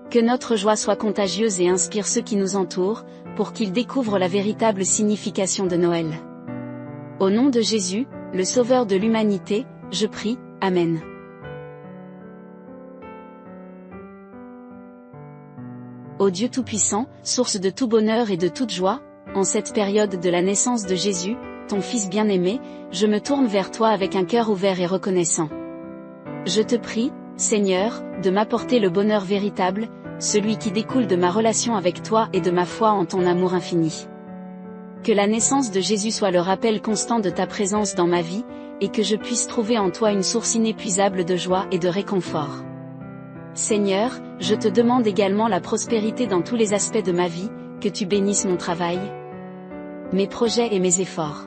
Que notre joie soit contagieuse et inspire ceux qui nous entourent, pour qu'ils découvrent la véritable signification de Noël. Au nom de Jésus, le Sauveur de l'humanité, je prie, Amen. Ô Dieu Tout-Puissant, source de tout bonheur et de toute joie, en cette période de la naissance de Jésus, ton Fils bien-aimé, je me tourne vers toi avec un cœur ouvert et reconnaissant. Je te prie, Seigneur, de m'apporter le bonheur véritable, celui qui découle de ma relation avec toi et de ma foi en ton amour infini. Que la naissance de Jésus soit le rappel constant de ta présence dans ma vie, et que je puisse trouver en toi une source inépuisable de joie et de réconfort. Seigneur, je te demande également la prospérité dans tous les aspects de ma vie, que tu bénisses mon travail, mes projets et mes efforts.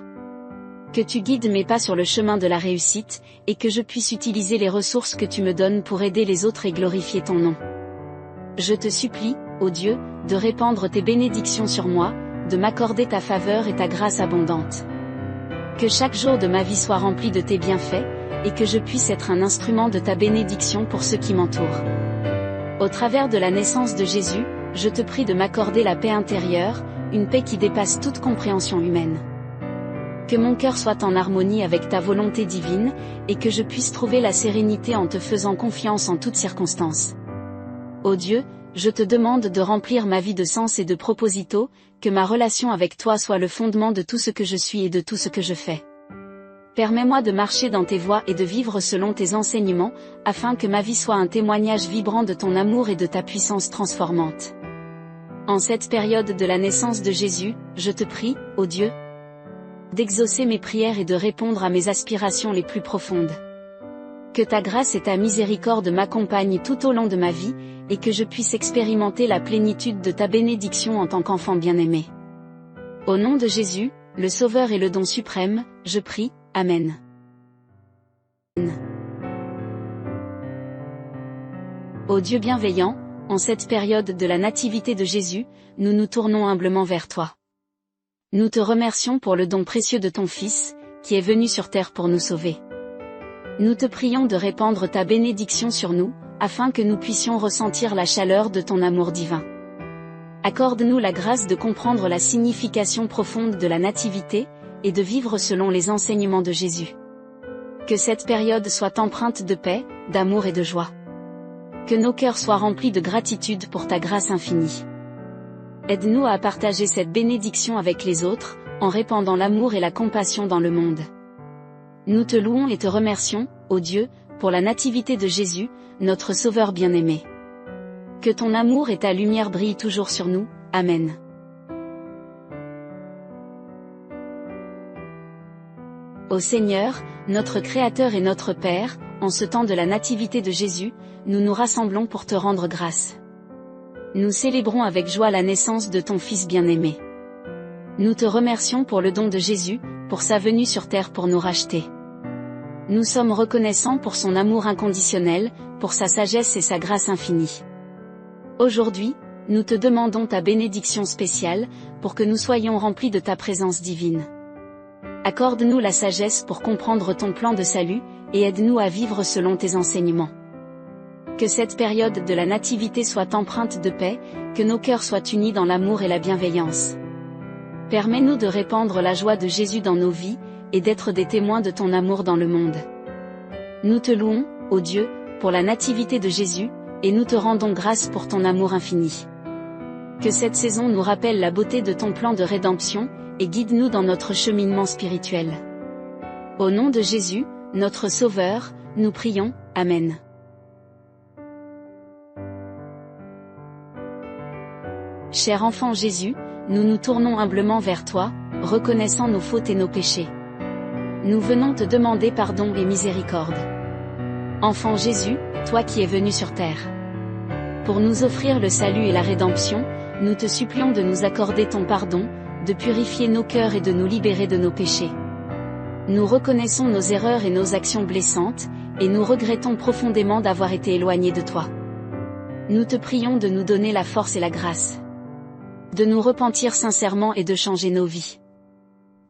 Que tu guides mes pas sur le chemin de la réussite, et que je puisse utiliser les ressources que tu me donnes pour aider les autres et glorifier ton nom. Je te supplie, ô Dieu, de répandre tes bénédictions sur moi, de m'accorder ta faveur et ta grâce abondante. Que chaque jour de ma vie soit rempli de tes bienfaits, et que je puisse être un instrument de ta bénédiction pour ceux qui m'entourent. Au travers de la naissance de Jésus, je te prie de m'accorder la paix intérieure, une paix qui dépasse toute compréhension humaine. Que mon cœur soit en harmonie avec ta volonté divine, et que je puisse trouver la sérénité en te faisant confiance en toutes circonstances. Ô Dieu, je te demande de remplir ma vie de sens et de proposito, que ma relation avec toi soit le fondement de tout ce que je suis et de tout ce que je fais. Permets-moi de marcher dans tes voies et de vivre selon tes enseignements, afin que ma vie soit un témoignage vibrant de ton amour et de ta puissance transformante. En cette période de la naissance de Jésus, je te prie, ô Dieu, d'exaucer mes prières et de répondre à mes aspirations les plus profondes. Que ta grâce et ta miséricorde m'accompagnent tout au long de ma vie, et que je puisse expérimenter la plénitude de ta bénédiction en tant qu'enfant bien-aimé. Au nom de Jésus, le Sauveur et le don suprême, je prie, Amen. Ô Dieu bienveillant, en cette période de la nativité de Jésus, nous nous tournons humblement vers toi. Nous te remercions pour le don précieux de ton Fils, qui est venu sur terre pour nous sauver. Nous te prions de répandre ta bénédiction sur nous, afin que nous puissions ressentir la chaleur de ton amour divin. Accorde-nous la grâce de comprendre la signification profonde de la nativité, et de vivre selon les enseignements de Jésus. Que cette période soit empreinte de paix, d'amour et de joie. Que nos cœurs soient remplis de gratitude pour ta grâce infinie. Aide-nous à partager cette bénédiction avec les autres, en répandant l'amour et la compassion dans le monde. Nous te louons et te remercions, ô Dieu, pour la nativité de Jésus, notre Sauveur bien-aimé. Que ton amour et ta lumière brillent toujours sur nous. Amen. Ô Seigneur, notre Créateur et notre Père, en ce temps de la nativité de Jésus, nous nous rassemblons pour te rendre grâce. Nous célébrons avec joie la naissance de ton Fils bien-aimé. Nous te remercions pour le don de Jésus, pour sa venue sur terre pour nous racheter. Nous sommes reconnaissants pour son amour inconditionnel, pour sa sagesse et sa grâce infinie. Aujourd'hui, nous te demandons ta bénédiction spéciale, pour que nous soyons remplis de ta présence divine. Accorde-nous la sagesse pour comprendre ton plan de salut, et aide-nous à vivre selon tes enseignements. Que cette période de la nativité soit empreinte de paix, que nos cœurs soient unis dans l'amour et la bienveillance. Permets-nous de répandre la joie de Jésus dans nos vies, et d'être des témoins de ton amour dans le monde. Nous te louons, ô Dieu, pour la nativité de Jésus, et nous te rendons grâce pour ton amour infini. Que cette saison nous rappelle la beauté de ton plan de rédemption, et guide-nous dans notre cheminement spirituel. Au nom de Jésus, notre Sauveur, nous prions, Amen. Cher enfant Jésus, nous nous tournons humblement vers toi, reconnaissant nos fautes et nos péchés. Nous venons te demander pardon et miséricorde. Enfant Jésus, toi qui es venu sur terre. Pour nous offrir le salut et la rédemption, nous te supplions de nous accorder ton pardon, de purifier nos cœurs et de nous libérer de nos péchés. Nous reconnaissons nos erreurs et nos actions blessantes, et nous regrettons profondément d'avoir été éloignés de toi. Nous te prions de nous donner la force et la grâce. De nous repentir sincèrement et de changer nos vies.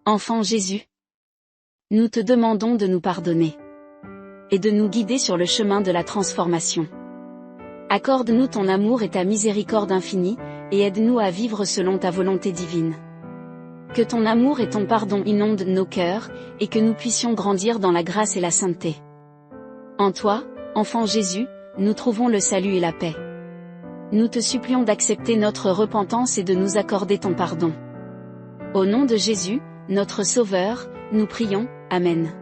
Enfant Jésus, nous te demandons de nous pardonner. Et de nous guider sur le chemin de la transformation. Accorde-nous ton amour et ta miséricorde infinie, et aide-nous à vivre selon ta volonté divine. Que ton amour et ton pardon inondent nos cœurs, et que nous puissions grandir dans la grâce et la sainteté. En toi, enfant Jésus, nous trouvons le salut et la paix. Nous te supplions d'accepter notre repentance et de nous accorder ton pardon. Au nom de Jésus, notre Sauveur, nous prions, Amen.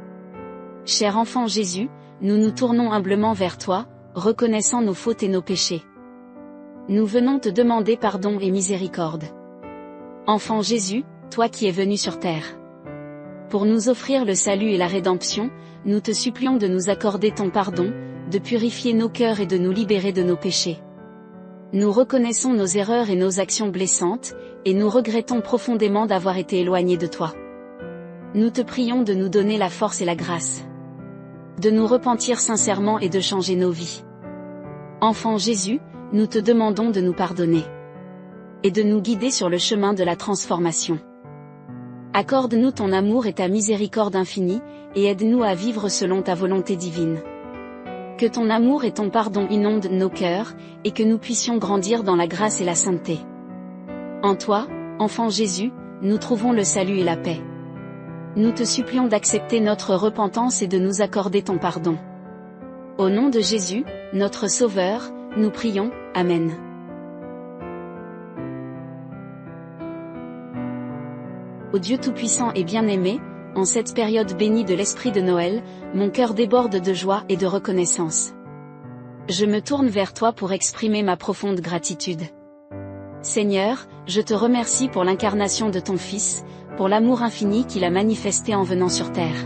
Cher enfant Jésus, nous nous tournons humblement vers toi, reconnaissant nos fautes et nos péchés. Nous venons te demander pardon et miséricorde. Enfant Jésus, toi qui es venu sur terre. Pour nous offrir le salut et la rédemption, nous te supplions de nous accorder ton pardon, de purifier nos cœurs et de nous libérer de nos péchés. Nous reconnaissons nos erreurs et nos actions blessantes, et nous regrettons profondément d'avoir été éloignés de toi. Nous te prions de nous donner la force et la grâce. De nous repentir sincèrement et de changer nos vies. Enfant Jésus, nous te demandons de nous pardonner. Et de nous guider sur le chemin de la transformation. Accorde-nous ton amour et ta miséricorde infinie, et aide-nous à vivre selon ta volonté divine. Que ton amour et ton pardon inondent nos cœurs, et que nous puissions grandir dans la grâce et la sainteté. En toi, enfant Jésus, nous trouvons le salut et la paix. Nous te supplions d'accepter notre repentance et de nous accorder ton pardon. Au nom de Jésus, notre Sauveur, nous prions, Amen. Ô Dieu Tout-Puissant et bien-aimé, en cette période bénie de l'Esprit de Noël, mon cœur déborde de joie et de reconnaissance. Je me tourne vers toi pour exprimer ma profonde gratitude. Seigneur, je te remercie pour l'incarnation de ton Fils, pour l'amour infini qu'il a manifesté en venant sur terre.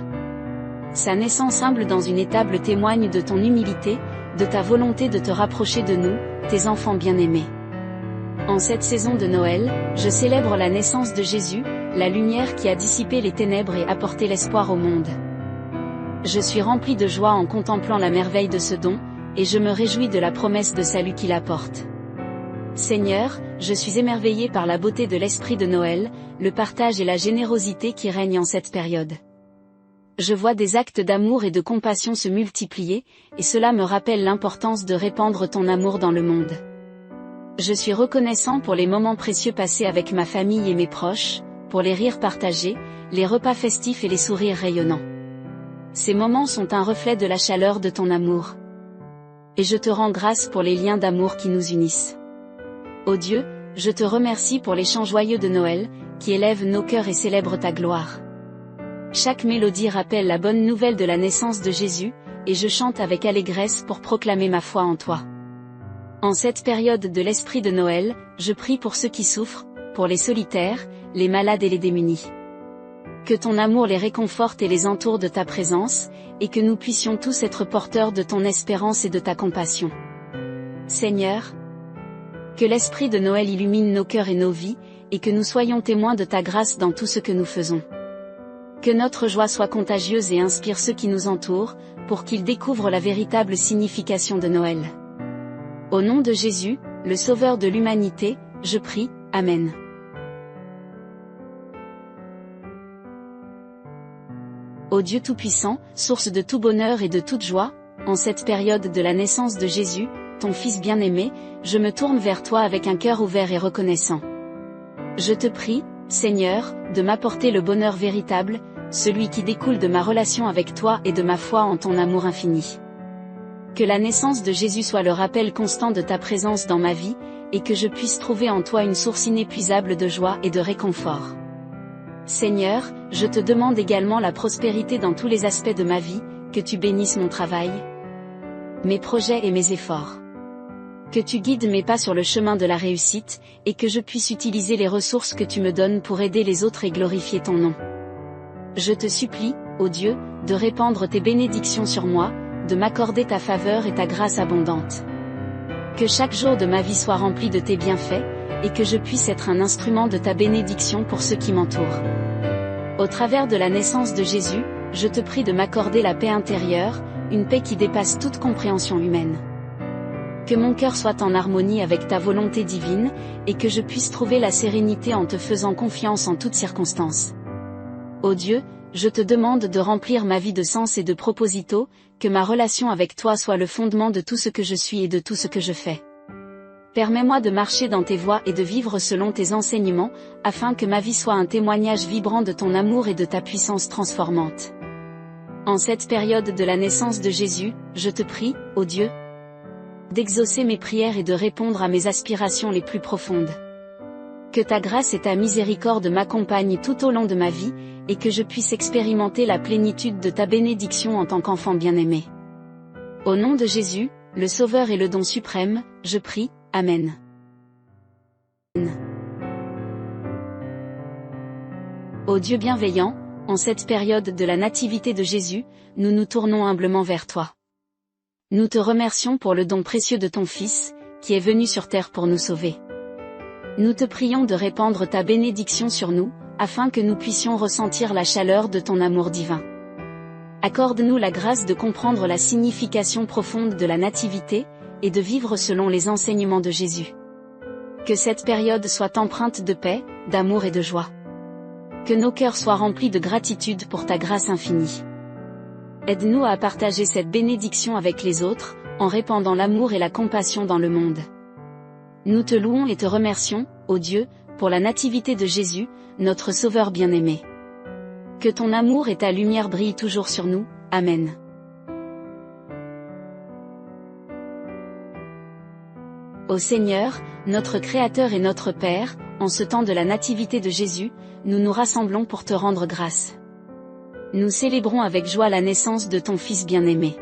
Sa naissance humble dans une étable témoigne de ton humilité, de ta volonté de te rapprocher de nous, tes enfants bien-aimés. En cette saison de Noël, je célèbre la naissance de Jésus, la lumière qui a dissipé les ténèbres et apporté l'espoir au monde. Je suis rempli de joie en contemplant la merveille de ce don, et je me réjouis de la promesse de salut qu'il apporte. Seigneur, je suis émerveillé par la beauté de l'esprit de Noël, le partage et la générosité qui règnent en cette période. Je vois des actes d'amour et de compassion se multiplier, et cela me rappelle l'importance de répandre ton amour dans le monde. Je suis reconnaissant pour les moments précieux passés avec ma famille et mes proches, pour les rires partagés, les repas festifs et les sourires rayonnants. Ces moments sont un reflet de la chaleur de ton amour. Et je te rends grâce pour les liens d'amour qui nous unissent. Ô Dieu, je te remercie pour les chants joyeux de Noël, qui élèvent nos cœurs et célèbrent ta gloire. Chaque mélodie rappelle la bonne nouvelle de la naissance de Jésus, et je chante avec allégresse pour proclamer ma foi en toi. En cette période de l'esprit de Noël, je prie pour ceux qui souffrent, pour les solitaires, les malades et les démunis. Que ton amour les réconforte et les entoure de ta présence, et que nous puissions tous être porteurs de ton espérance et de ta compassion. Seigneur, que l'esprit de Noël illumine nos cœurs et nos vies, et que nous soyons témoins de ta grâce dans tout ce que nous faisons. Que notre joie soit contagieuse et inspire ceux qui nous entourent, pour qu'ils découvrent la véritable signification de Noël. Au nom de Jésus, le Sauveur de l'humanité, je prie, Amen. Ô Dieu Tout-Puissant, source de tout bonheur et de toute joie, en cette période de la naissance de Jésus, ton Fils bien-aimé, je me tourne vers toi avec un cœur ouvert et reconnaissant. Je te prie, Seigneur, de m'apporter le bonheur véritable, celui qui découle de ma relation avec toi et de ma foi en ton amour infini. Que la naissance de Jésus soit le rappel constant de ta présence dans ma vie, et que je puisse trouver en toi une source inépuisable de joie et de réconfort. Seigneur, je te demande également la prospérité dans tous les aspects de ma vie, que tu bénisses mon travail, mes projets et mes efforts. Que tu guides mes pas sur le chemin de la réussite, et que je puisse utiliser les ressources que tu me donnes pour aider les autres et glorifier ton nom. Je te supplie, ô Dieu, de répandre tes bénédictions sur moi, de m'accorder ta faveur et ta grâce abondante. Que chaque jour de ma vie soit rempli de tes bienfaits, et que je puisse être un instrument de ta bénédiction pour ceux qui m'entourent. Au travers de la naissance de Jésus, je te prie de m'accorder la paix intérieure, une paix qui dépasse toute compréhension humaine. Que mon cœur soit en harmonie avec ta volonté divine, et que je puisse trouver la sérénité en te faisant confiance en toutes circonstances. Ô Dieu, je te demande de remplir ma vie de sens et de proposito, que ma relation avec toi soit le fondement de tout ce que je suis et de tout ce que je fais. Permets-moi de marcher dans tes voies et de vivre selon tes enseignements, afin que ma vie soit un témoignage vibrant de ton amour et de ta puissance transformante. En cette période de la naissance de Jésus, je te prie, ô Dieu, d'exaucer mes prières et de répondre à mes aspirations les plus profondes. Que ta grâce et ta miséricorde m'accompagnent tout au long de ma vie, et que je puisse expérimenter la plénitude de ta bénédiction en tant qu'enfant bien-aimé. Au nom de Jésus, le Sauveur et le don suprême, je prie, Amen. Ô Dieu bienveillant, en cette période de la nativité de Jésus, nous nous tournons humblement vers toi. Nous te remercions pour le don précieux de ton Fils, qui est venu sur terre pour nous sauver. Nous te prions de répandre ta bénédiction sur nous, afin que nous puissions ressentir la chaleur de ton amour divin. Accorde-nous la grâce de comprendre la signification profonde de la nativité, et de vivre selon les enseignements de Jésus. Que cette période soit empreinte de paix, d'amour et de joie. Que nos cœurs soient remplis de gratitude pour ta grâce infinie. Aide-nous à partager cette bénédiction avec les autres, en répandant l'amour et la compassion dans le monde. Nous te louons et te remercions, ô Dieu, pour la nativité de Jésus, notre Sauveur bien-aimé. Que ton amour et ta lumière brillent toujours sur nous, Amen. Ô Seigneur, notre Créateur et notre Père, en ce temps de la nativité de Jésus, nous nous rassemblons pour te rendre grâce. Nous célébrons avec joie la naissance de ton Fils bien-aimé.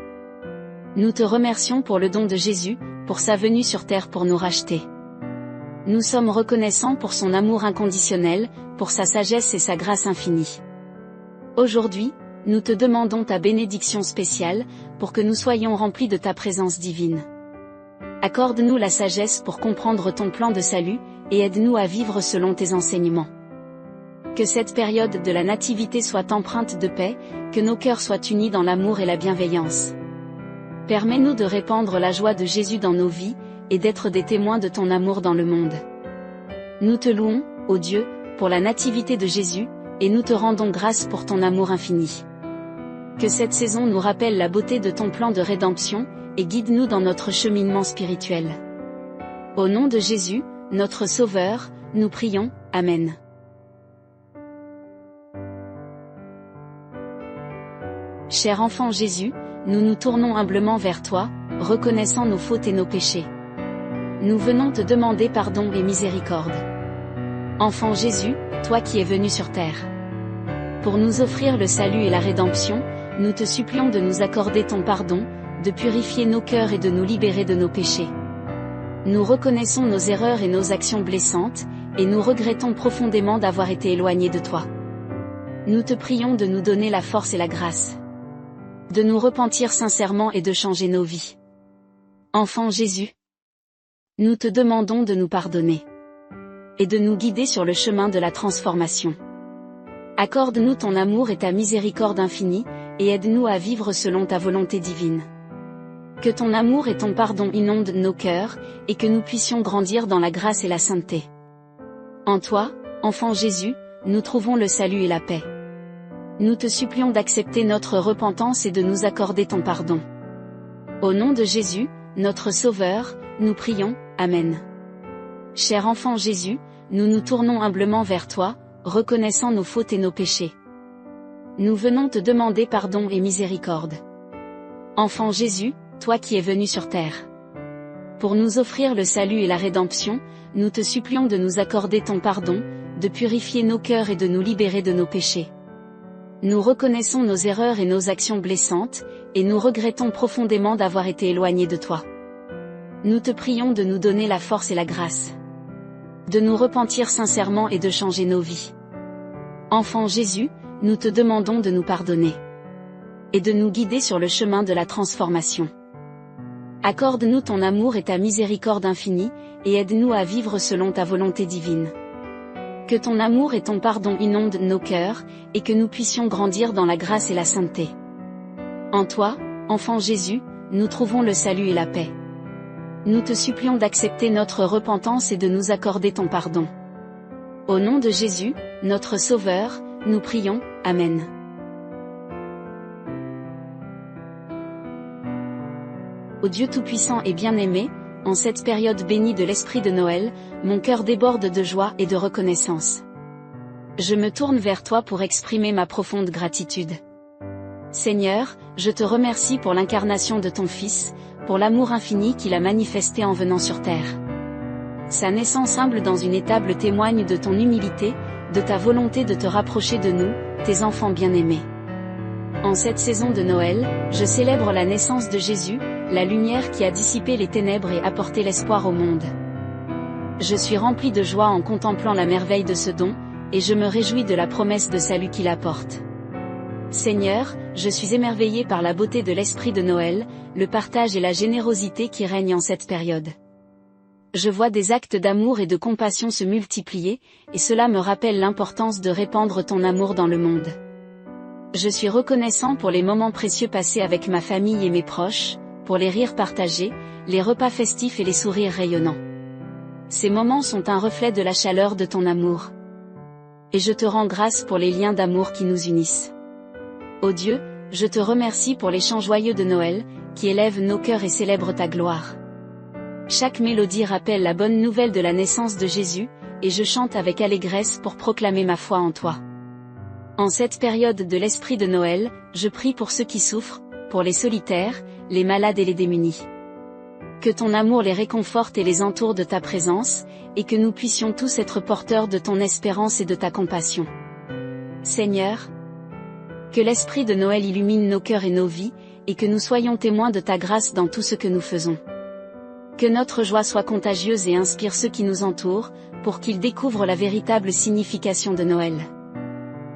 Nous te remercions pour le don de Jésus, pour sa venue sur terre pour nous racheter. Nous sommes reconnaissants pour son amour inconditionnel, pour sa sagesse et sa grâce infinie. Aujourd'hui, nous te demandons ta bénédiction spéciale, pour que nous soyons remplis de ta présence divine. Accorde-nous la sagesse pour comprendre ton plan de salut, et aide-nous à vivre selon tes enseignements. Que cette période de la nativité soit empreinte de paix, que nos cœurs soient unis dans l'amour et la bienveillance. Permets-nous de répandre la joie de Jésus dans nos vies, et d'être des témoins de ton amour dans le monde. Nous te louons, ô Dieu, pour la nativité de Jésus, et nous te rendons grâce pour ton amour infini. Que cette saison nous rappelle la beauté de ton plan de rédemption, et guide-nous dans notre cheminement spirituel. Au nom de Jésus, notre Sauveur, nous prions, Amen. Cher enfant Jésus, nous nous tournons humblement vers toi, reconnaissant nos fautes et nos péchés. Nous venons te demander pardon et miséricorde. Enfant Jésus, toi qui es venu sur terre. Pour nous offrir le salut et la rédemption, nous te supplions de nous accorder ton pardon, de purifier nos cœurs et de nous libérer de nos péchés. Nous reconnaissons nos erreurs et nos actions blessantes, et nous regrettons profondément d'avoir été éloignés de toi. Nous te prions de nous donner la force et la grâce, de nous repentir sincèrement et de changer nos vies. Enfant Jésus, nous te demandons de nous pardonner et de nous guider sur le chemin de la transformation. Accorde-nous ton amour et ta miséricorde infinie, et aide-nous à vivre selon ta volonté divine. Que ton amour et ton pardon inondent nos cœurs, et que nous puissions grandir dans la grâce et la sainteté. En toi, enfant Jésus, nous trouvons le salut et la paix. Nous te supplions d'accepter notre repentance et de nous accorder ton pardon. Au nom de Jésus, notre Sauveur, nous prions, Amen. Cher enfant Jésus, nous nous tournons humblement vers toi, reconnaissant nos fautes et nos péchés. Nous venons te demander pardon et miséricorde. Enfant Jésus, toi qui es venu sur terre pour nous offrir le salut et la rédemption, nous te supplions de nous accorder ton pardon, de purifier nos cœurs et de nous libérer de nos péchés. Nous reconnaissons nos erreurs et nos actions blessantes, et nous regrettons profondément d'avoir été éloignés de toi. Nous te prions de nous donner la force et la grâce, de nous repentir sincèrement et de changer nos vies. Enfant Jésus, nous te demandons de nous pardonner et de nous guider sur le chemin de la transformation. Accorde-nous ton amour et ta miséricorde infinie, et aide-nous à vivre selon ta volonté divine. Que ton amour et ton pardon inondent nos cœurs, et que nous puissions grandir dans la grâce et la sainteté. En toi, enfant Jésus, nous trouvons le salut et la paix. Nous te supplions d'accepter notre repentance et de nous accorder ton pardon. Au nom de Jésus, notre Sauveur, nous prions, Amen. Ô Dieu Tout-Puissant et bien-aimé, en cette période bénie de l'Esprit de Noël, mon cœur déborde de joie et de reconnaissance. Je me tourne vers toi pour exprimer ma profonde gratitude. Seigneur, je te remercie pour l'incarnation de ton Fils, pour l'amour infini qu'il a manifesté en venant sur terre. Sa naissance humble dans une étable témoigne de ton humilité, de ta volonté de te rapprocher de nous, tes enfants bien-aimés. En cette saison de Noël, je célèbre la naissance de Jésus, la lumière qui a dissipé les ténèbres et apporté l'espoir au monde. Je suis rempli de joie en contemplant la merveille de ce don, et je me réjouis de la promesse de salut qu'il apporte. Seigneur, je suis émerveillé par la beauté de l'esprit de Noël, le partage et la générosité qui règnent en cette période. Je vois des actes d'amour et de compassion se multiplier, et cela me rappelle l'importance de répandre ton amour dans le monde. Je suis reconnaissant pour les moments précieux passés avec ma famille et mes proches, pour les rires partagés, les repas festifs et les sourires rayonnants. Ces moments sont un reflet de la chaleur de ton amour. Et je te rends grâce pour les liens d'amour qui nous unissent. Ô Dieu, je te remercie pour les chants joyeux de Noël, qui élèvent nos cœurs et célèbrent ta gloire. Chaque mélodie rappelle la bonne nouvelle de la naissance de Jésus, et je chante avec allégresse pour proclamer ma foi en toi. En cette période de l'Esprit de Noël, je prie pour ceux qui souffrent, pour les solitaires, les malades et les démunis. Que ton amour les réconforte et les entoure de ta présence, et que nous puissions tous être porteurs de ton espérance et de ta compassion. Seigneur, que l'Esprit de Noël illumine nos cœurs et nos vies, et que nous soyons témoins de ta grâce dans tout ce que nous faisons. Que notre joie soit contagieuse et inspire ceux qui nous entourent, pour qu'ils découvrent la véritable signification de Noël.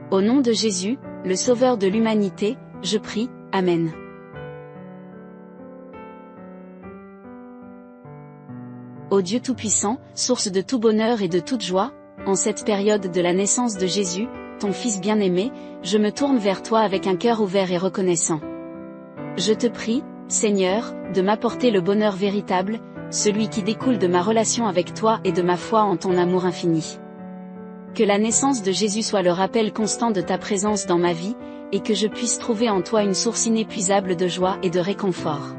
Au nom de Jésus, le Sauveur de l'humanité, je prie, Amen. Ô Dieu Tout-Puissant, source de tout bonheur et de toute joie, en cette période de la naissance de Jésus, ton Fils bien-aimé, je me tourne vers toi avec un cœur ouvert et reconnaissant. Je te prie, Seigneur, de m'apporter le bonheur véritable, celui qui découle de ma relation avec toi et de ma foi en ton amour infini. Que la naissance de Jésus soit le rappel constant de ta présence dans ma vie, et que je puisse trouver en toi une source inépuisable de joie et de réconfort.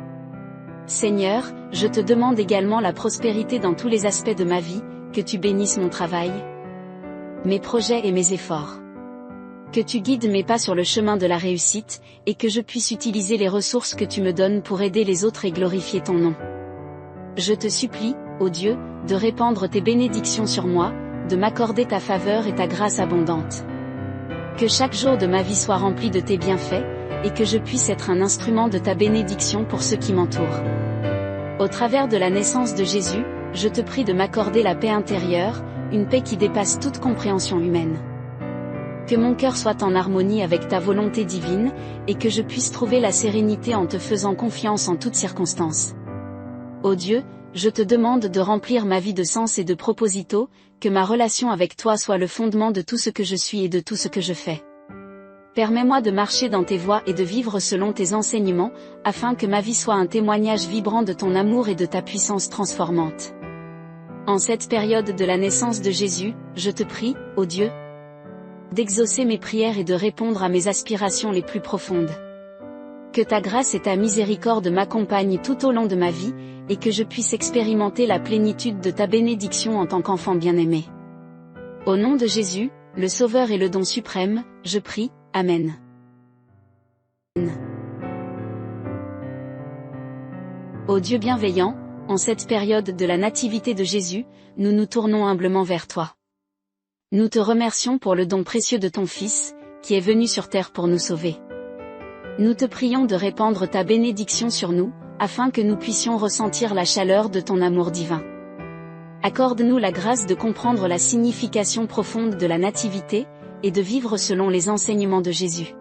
Seigneur, je te demande également la prospérité dans tous les aspects de ma vie, que tu bénisses mon travail, mes projets et mes efforts. Que tu guides mes pas sur le chemin de la réussite, et que je puisse utiliser les ressources que tu me donnes pour aider les autres et glorifier ton nom. Je te supplie, ô Dieu, de répandre tes bénédictions sur moi, de m'accorder ta faveur et ta grâce abondante. Que chaque jour de ma vie soit rempli de tes bienfaits, et que je puisse être un instrument de ta bénédiction pour ceux qui m'entourent. Au travers de la naissance de Jésus, je te prie de m'accorder la paix intérieure, une paix qui dépasse toute compréhension humaine. Que mon cœur soit en harmonie avec ta volonté divine, et que je puisse trouver la sérénité en te faisant confiance en toutes circonstances. Ô Dieu, je te demande de remplir ma vie de sens et de proposito, que ma relation avec toi soit le fondement de tout ce que je suis et de tout ce que je fais. Permets-moi de marcher dans tes voies et de vivre selon tes enseignements, afin que ma vie soit un témoignage vibrant de ton amour et de ta puissance transformante. En cette période de la naissance de Jésus, je te prie, ô Dieu, d'exaucer mes prières et de répondre à mes aspirations les plus profondes. Que ta grâce et ta miséricorde m'accompagnent tout au long de ma vie, et que je puisse expérimenter la plénitude de ta bénédiction en tant qu'enfant bien-aimé. Au nom de Jésus, le Sauveur et le don suprême, je prie, Amen. Ô Dieu bienveillant, en cette période de la nativité de Jésus, nous nous tournons humblement vers toi. Nous te remercions pour le don précieux de ton Fils, qui est venu sur terre pour nous sauver. Nous te prions de répandre ta bénédiction sur nous, afin que nous puissions ressentir la chaleur de ton amour divin. Accorde-nous la grâce de comprendre la signification profonde de la nativité, et de vivre selon les enseignements de Jésus.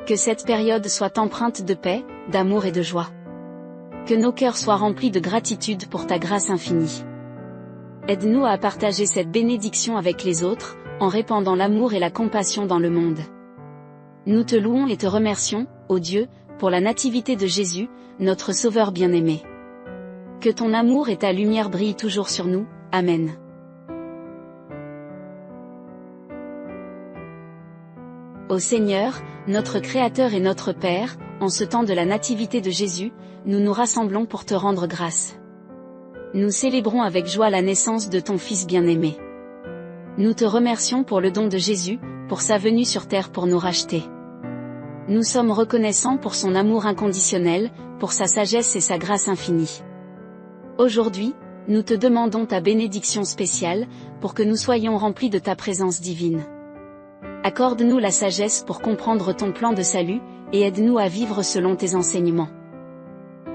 Que cette période soit empreinte de paix, d'amour et de joie. Que nos cœurs soient remplis de gratitude pour ta grâce infinie. Aide-nous à partager cette bénédiction avec les autres, en répandant l'amour et la compassion dans le monde. Nous te louons et te remercions, ô Dieu, pour la nativité de Jésus, notre Sauveur bien-aimé. Que ton amour et ta lumière brillent toujours sur nous, Amen. Ô Seigneur, notre Créateur et notre Père, en ce temps de la nativité de Jésus, nous nous rassemblons pour te rendre grâce. Nous célébrons avec joie la naissance de ton Fils bien-aimé. Nous te remercions pour le don de Jésus, pour sa venue sur terre pour nous racheter. Nous sommes reconnaissants pour son amour inconditionnel, pour sa sagesse et sa grâce infinie. Aujourd'hui, nous te demandons ta bénédiction spéciale, pour que nous soyons remplis de ta présence divine. Accorde-nous la sagesse pour comprendre ton plan de salut, et aide-nous à vivre selon tes enseignements.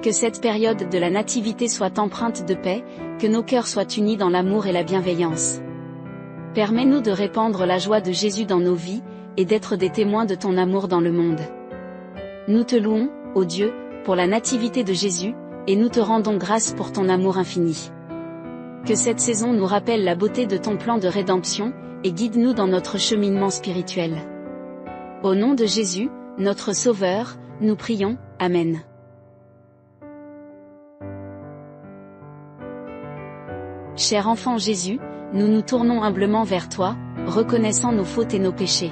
Que cette période de la nativité soit empreinte de paix, que nos cœurs soient unis dans l'amour et la bienveillance. Permets-nous de répandre la joie de Jésus dans nos vies, et d'être des témoins de ton amour dans le monde. Nous te louons, ô Dieu, pour la nativité de Jésus, et nous te rendons grâce pour ton amour infini. Que cette saison nous rappelle la beauté de ton plan de rédemption, et guide-nous dans notre cheminement spirituel. Au nom de Jésus, notre Sauveur, nous prions, Amen. Cher enfant Jésus, nous nous tournons humblement vers toi, reconnaissant nos fautes et nos péchés.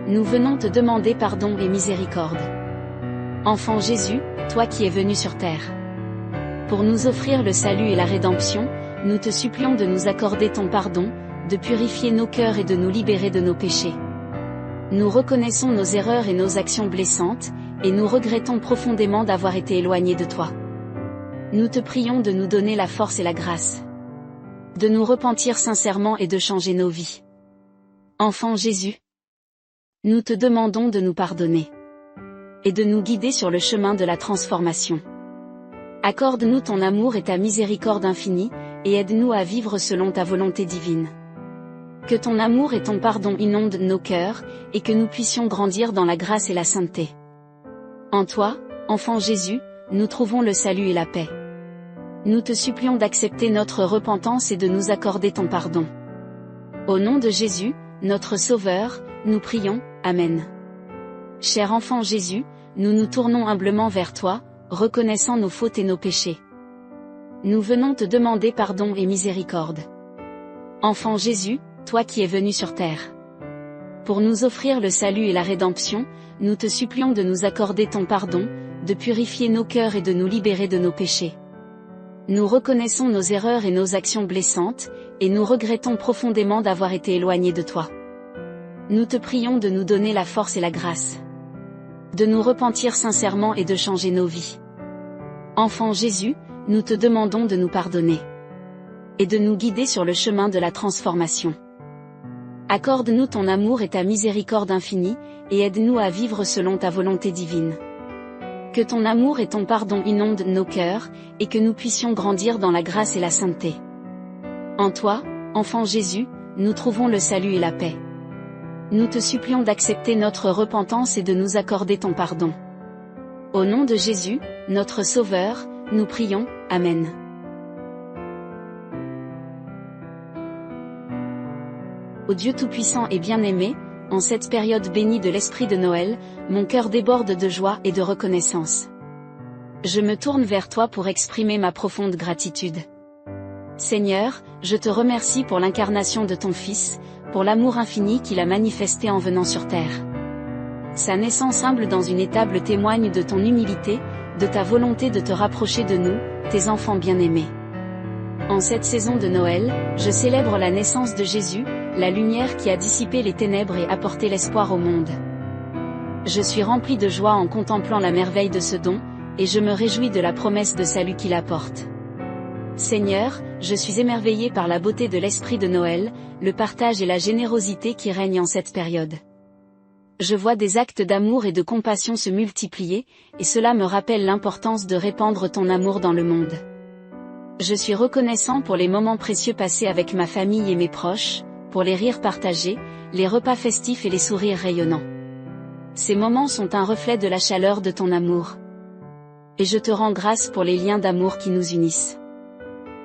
Nous venons te demander pardon et miséricorde. Enfant Jésus, toi qui es venu sur terre. Pour nous offrir le salut et la rédemption, nous te supplions de nous accorder ton pardon, de purifier nos cœurs et de nous libérer de nos péchés. Nous reconnaissons nos erreurs et nos actions blessantes, et nous regrettons profondément d'avoir été éloignés de toi. Nous te prions de nous donner la force et la grâce. De nous repentir sincèrement et de changer nos vies. Enfant Jésus, nous te demandons de nous pardonner. Et de nous guider sur le chemin de la transformation. Accorde-nous ton amour et ta miséricorde infinie, et aide-nous à vivre selon ta volonté divine. Que ton amour et ton pardon inondent nos cœurs, et que nous puissions grandir dans la grâce et la sainteté. En toi, enfant Jésus, nous trouvons le salut et la paix. Nous te supplions d'accepter notre repentance et de nous accorder ton pardon. Au nom de Jésus, notre Sauveur, nous prions, Amen. Cher enfant Jésus, nous nous tournons humblement vers toi, reconnaissant nos fautes et nos péchés. Nous venons te demander pardon et miséricorde. Enfant Jésus, toi qui es venu sur terre. Pour nous offrir le salut et la rédemption, nous te supplions de nous accorder ton pardon, de purifier nos cœurs et de nous libérer de nos péchés. Nous reconnaissons nos erreurs et nos actions blessantes, et nous regrettons profondément d'avoir été éloignés de toi. Nous te prions de nous donner la force et la grâce. De nous repentir sincèrement et de changer nos vies. Enfant Jésus, nous te demandons de nous pardonner. Et de nous guider sur le chemin de la transformation. Accorde-nous ton amour et ta miséricorde infinie, et aide-nous à vivre selon ta volonté divine. Que ton amour et ton pardon inondent nos cœurs, et que nous puissions grandir dans la grâce et la sainteté. En toi, enfant Jésus, nous trouvons le salut et la paix. Nous te supplions d'accepter notre repentance et de nous accorder ton pardon. Au nom de Jésus, notre Sauveur, nous prions, Amen. Ô Dieu Tout-Puissant et bien-aimé, en cette période bénie de l'Esprit de Noël, mon cœur déborde de joie et de reconnaissance. Je me tourne vers toi pour exprimer ma profonde gratitude. Seigneur, je te remercie pour l'incarnation de ton Fils, pour l'amour infini qu'il a manifesté en venant sur terre. Sa naissance humble dans une étable témoigne de ton humilité, de ta volonté de te rapprocher de nous, tes enfants bien-aimés. En cette saison de Noël, je célèbre la naissance de Jésus, la lumière qui a dissipé les ténèbres et apporté l'espoir au monde. Je suis rempli de joie en contemplant la merveille de ce don, et je me réjouis de la promesse de salut qu'il apporte. Seigneur, je suis émerveillé par la beauté de l'esprit de Noël, le partage et la générosité qui règnent en cette période. Je vois des actes d'amour et de compassion se multiplier, et cela me rappelle l'importance de répandre ton amour dans le monde. Je suis reconnaissant pour les moments précieux passés avec ma famille et mes proches, pour les rires partagés, les repas festifs et les sourires rayonnants. Ces moments sont un reflet de la chaleur de ton amour. Et je te rends grâce pour les liens d'amour qui nous unissent.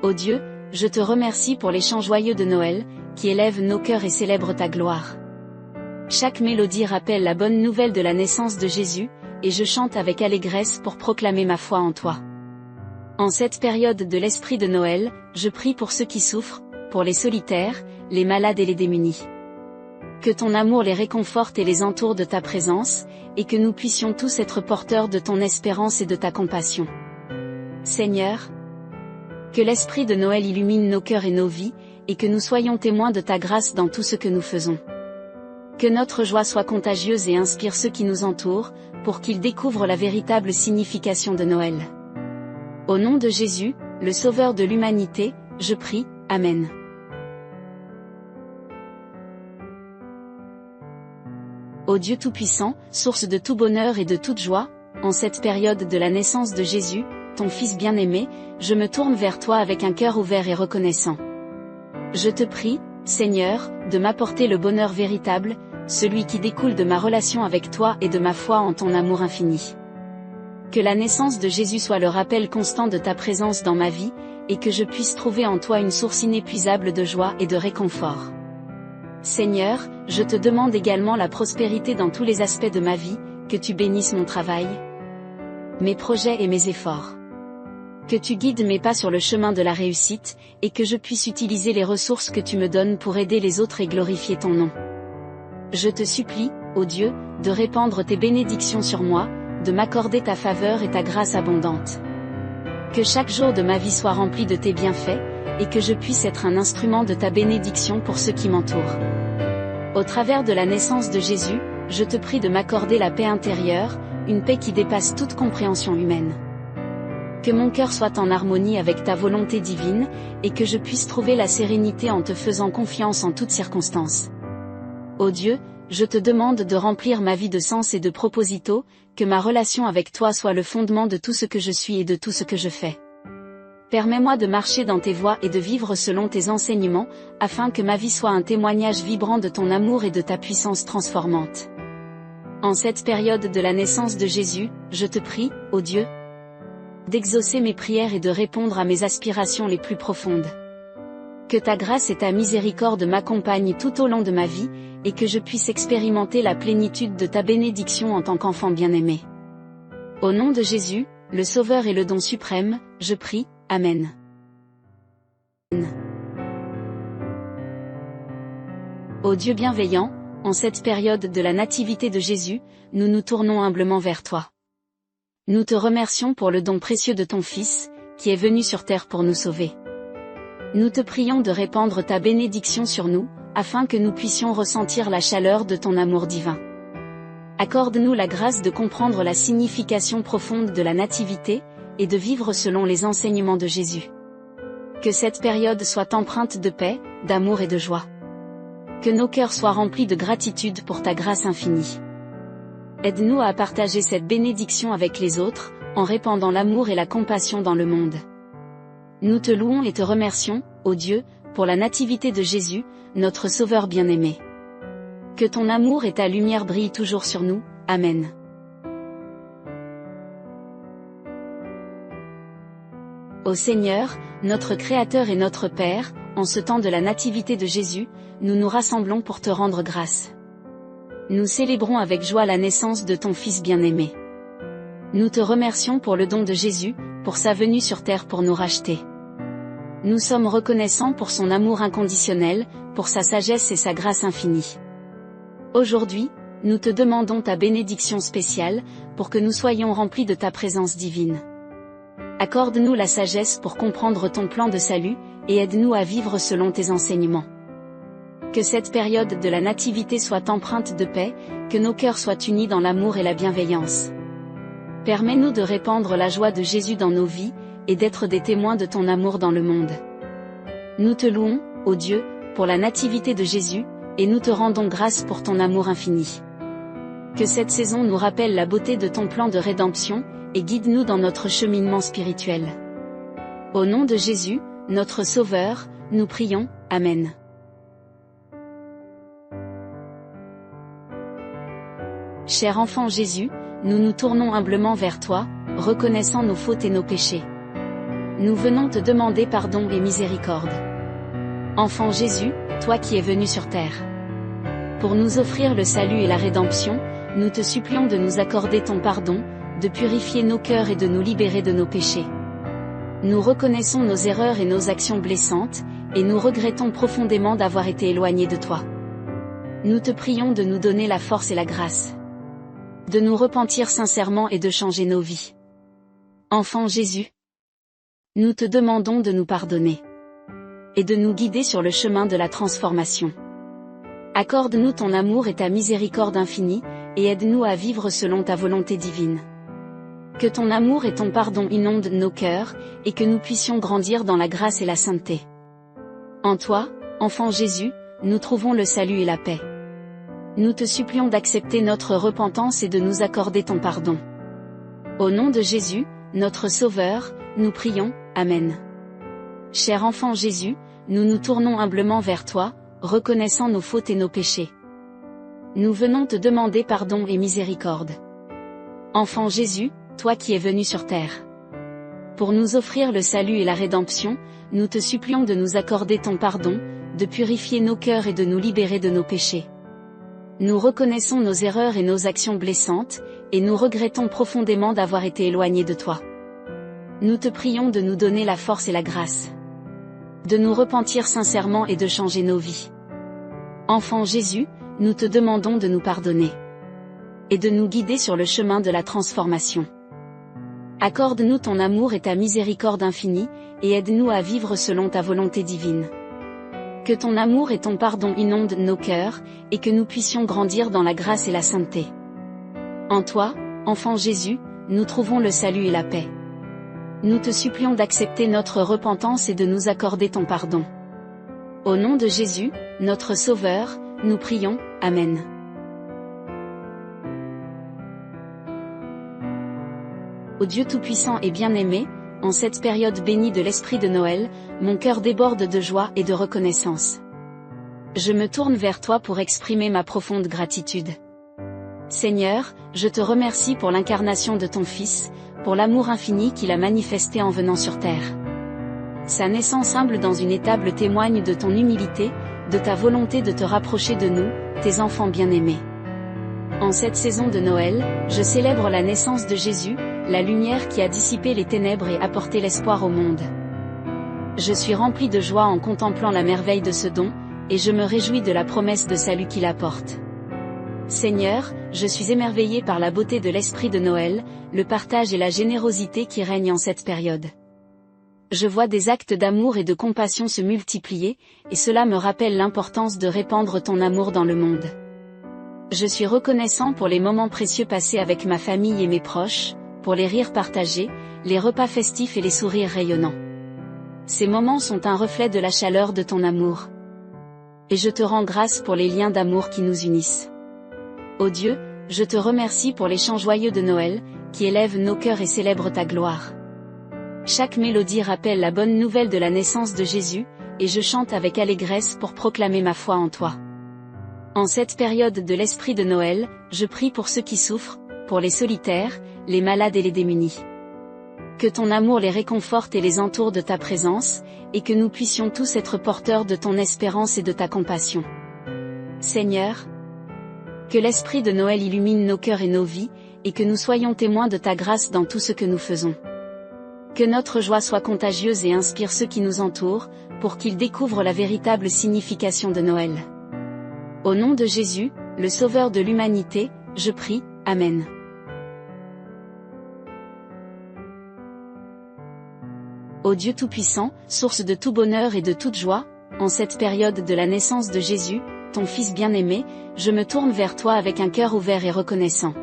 Ô Dieu, je te remercie pour les chants joyeux de Noël, qui élèvent nos cœurs et célèbrent ta gloire. Chaque mélodie rappelle la bonne nouvelle de la naissance de Jésus, et je chante avec allégresse pour proclamer ma foi en toi. En cette période de l'esprit de Noël, je prie pour ceux qui souffrent, pour les solitaires, les malades et les démunis. Que ton amour les réconforte et les entoure de ta présence, et que nous puissions tous être porteurs de ton espérance et de ta compassion. Seigneur, que l'esprit de Noël illumine nos cœurs et nos vies, et que nous soyons témoins de ta grâce dans tout ce que nous faisons. Que notre joie soit contagieuse et inspire ceux qui nous entourent, pour qu'ils découvrent la véritable signification de Noël. Au nom de Jésus, le Sauveur de l'humanité, je prie, Amen. Ô Dieu Tout-Puissant, source de tout bonheur et de toute joie, en cette période de la naissance de Jésus, ton Fils bien-aimé, je me tourne vers toi avec un cœur ouvert et reconnaissant. Je te prie, Seigneur, de m'apporter le bonheur véritable, celui qui découle de ma relation avec toi et de ma foi en ton amour infini. Que la naissance de Jésus soit le rappel constant de ta présence dans ma vie, et que je puisse trouver en toi une source inépuisable de joie et de réconfort. Seigneur, je te demande également la prospérité dans tous les aspects de ma vie, que tu bénisses mon travail, mes projets et mes efforts. Que tu guides mes pas sur le chemin de la réussite, et que je puisse utiliser les ressources que tu me donnes pour aider les autres et glorifier ton nom. Je te supplie, ô Dieu, de répandre tes bénédictions sur moi, de m'accorder ta faveur et ta grâce abondante. Que chaque jour de ma vie soit rempli de tes bienfaits, et que je puisse être un instrument de ta bénédiction pour ceux qui m'entourent. Au travers de la naissance de Jésus, je te prie de m'accorder la paix intérieure, une paix qui dépasse toute compréhension humaine. Que mon cœur soit en harmonie avec ta volonté divine, et que je puisse trouver la sérénité en te faisant confiance en toutes circonstances. Ô Dieu, je te demande de remplir ma vie de sens et de proposito, que ma relation avec toi soit le fondement de tout ce que je suis et de tout ce que je fais. Permets-moi de marcher dans tes voies et de vivre selon tes enseignements, afin que ma vie soit un témoignage vibrant de ton amour et de ta puissance transformante. En cette période de la naissance de Jésus, je te prie, ô Dieu, d'exaucer mes prières et de répondre à mes aspirations les plus profondes. Que ta grâce et ta miséricorde m'accompagnent tout au long de ma vie, et que je puisse expérimenter la plénitude de ta bénédiction en tant qu'enfant bien-aimé. Au nom de Jésus, le Sauveur et le don suprême, je prie, Amen. Ô Dieu bienveillant, en cette période de la nativité de Jésus, nous nous tournons humblement vers toi. Nous te remercions pour le don précieux de ton Fils, qui est venu sur terre pour nous sauver. Nous te prions de répandre ta bénédiction sur nous, afin que nous puissions ressentir la chaleur de ton amour divin. Accorde-nous la grâce de comprendre la signification profonde de la nativité, et de vivre selon les enseignements de Jésus. Que cette période soit empreinte de paix, d'amour et de joie. Que nos cœurs soient remplis de gratitude pour ta grâce infinie. Aide-nous à partager cette bénédiction avec les autres, en répandant l'amour et la compassion dans le monde. Nous te louons et te remercions, ô Dieu, pour la nativité de Jésus, notre Sauveur bien-aimé. Que ton amour et ta lumière brillent toujours sur nous. Amen. Ô Seigneur, notre Créateur et notre Père, en ce temps de la nativité de Jésus, nous nous rassemblons pour te rendre grâce. Nous célébrons avec joie la naissance de ton Fils bien-aimé. Nous te remercions pour le don de Jésus, pour sa venue sur terre pour nous racheter. Nous sommes reconnaissants pour son amour inconditionnel, pour sa sagesse et sa grâce infinie. Aujourd'hui, nous te demandons ta bénédiction spéciale, pour que nous soyons remplis de ta présence divine. Accorde-nous la sagesse pour comprendre ton plan de salut, et aide-nous à vivre selon tes enseignements. Que cette période de la nativité soit empreinte de paix, que nos cœurs soient unis dans l'amour et la bienveillance. Permets-nous de répandre la joie de Jésus dans nos vies, et d'être des témoins de ton amour dans le monde. Nous te louons, ô Dieu, pour la nativité de Jésus, et nous te rendons grâce pour ton amour infini. Que cette saison nous rappelle la beauté de ton plan de rédemption, et guide-nous dans notre cheminement spirituel. Au nom de Jésus, notre Sauveur, nous prions, Amen. Cher enfant Jésus, nous nous tournons humblement vers toi, reconnaissant nos fautes et nos péchés. Nous venons te demander pardon et miséricorde. Enfant Jésus, toi qui es venu sur terre. Pour nous offrir le salut et la rédemption, nous te supplions de nous accorder ton pardon, de purifier nos cœurs et de nous libérer de nos péchés. Nous reconnaissons nos erreurs et nos actions blessantes, et nous regrettons profondément d'avoir été éloignés de toi. Nous te prions de nous donner la force et la grâce. De nous repentir sincèrement et de changer nos vies. Enfant Jésus, nous te demandons de nous pardonner. Et de nous guider sur le chemin de la transformation. Accorde-nous ton amour et ta miséricorde infinie, et aide-nous à vivre selon ta volonté divine. Que ton amour et ton pardon inondent nos cœurs, et que nous puissions grandir dans la grâce et la sainteté. En toi, enfant Jésus, nous trouvons le salut et la paix. Nous te supplions d'accepter notre repentance et de nous accorder ton pardon. Au nom de Jésus, notre Sauveur, nous prions, Amen. Cher enfant Jésus, nous nous tournons humblement vers toi, reconnaissant nos fautes et nos péchés. Nous venons te demander pardon et miséricorde. Enfant Jésus, toi qui es venu sur terre. Pour nous offrir le salut et la rédemption, nous te supplions de nous accorder ton pardon, de purifier nos cœurs et de nous libérer de nos péchés. Nous reconnaissons nos erreurs et nos actions blessantes, et nous regrettons profondément d'avoir été éloignés de toi. Nous te prions de nous donner la force et la grâce. De nous repentir sincèrement et de changer nos vies. Enfant Jésus, nous te demandons de nous pardonner. Et de nous guider sur le chemin de la transformation. Accorde-nous ton amour et ta miséricorde infinie, et aide-nous à vivre selon ta volonté divine. Que ton amour et ton pardon inondent nos cœurs, et que nous puissions grandir dans la grâce et la sainteté. En toi, enfant Jésus, nous trouvons le salut et la paix. Nous te supplions d'accepter notre repentance et de nous accorder ton pardon. Au nom de Jésus, notre Sauveur, nous prions, Amen. Ô Dieu Tout-Puissant et bien-aimé, en cette période bénie de l'Esprit de Noël, mon cœur déborde de joie et de reconnaissance. Je me tourne vers toi pour exprimer ma profonde gratitude. Seigneur, je te remercie pour l'incarnation de ton Fils, pour l'amour infini qu'il a manifesté en venant sur terre. Sa naissance humble dans une étable témoigne de ton humilité, de ta volonté de te rapprocher de nous, tes enfants bien-aimés. En cette saison de Noël, je célèbre la naissance de Jésus, la lumière qui a dissipé les ténèbres et apporté l'espoir au monde. Je suis rempli de joie en contemplant la merveille de ce don, et je me réjouis de la promesse de salut qu'il apporte. Seigneur, je suis émerveillé par la beauté de l'esprit de Noël, le partage et la générosité qui règnent en cette période. Je vois des actes d'amour et de compassion se multiplier, et cela me rappelle l'importance de répandre ton amour dans le monde. Je suis reconnaissant pour les moments précieux passés avec ma famille et mes proches, pour les rires partagés, les repas festifs et les sourires rayonnants. Ces moments sont un reflet de la chaleur de ton amour. Et je te rends grâce pour les liens d'amour qui nous unissent. Ô Dieu, je te remercie pour les chants joyeux de Noël, qui élèvent nos cœurs et célèbrent ta gloire. Chaque mélodie rappelle la bonne nouvelle de la naissance de Jésus, et je chante avec allégresse pour proclamer ma foi en toi. En cette période de l'esprit de Noël, je prie pour ceux qui souffrent, pour les solitaires, les malades et les démunis. Que ton amour les réconforte et les entoure de ta présence, et que nous puissions tous être porteurs de ton espérance et de ta compassion. Seigneur, que l'esprit de Noël illumine nos cœurs et nos vies, et que nous soyons témoins de ta grâce dans tout ce que nous faisons. Que notre joie soit contagieuse et inspire ceux qui nous entourent, pour qu'ils découvrent la véritable signification de Noël. Au nom de Jésus, le Sauveur de l'humanité, je prie, Amen. Ô Dieu Tout-Puissant, source de tout bonheur et de toute joie, en cette période de la naissance de Jésus, ton Fils bien-aimé, je me tourne vers toi avec un cœur ouvert et reconnaissant.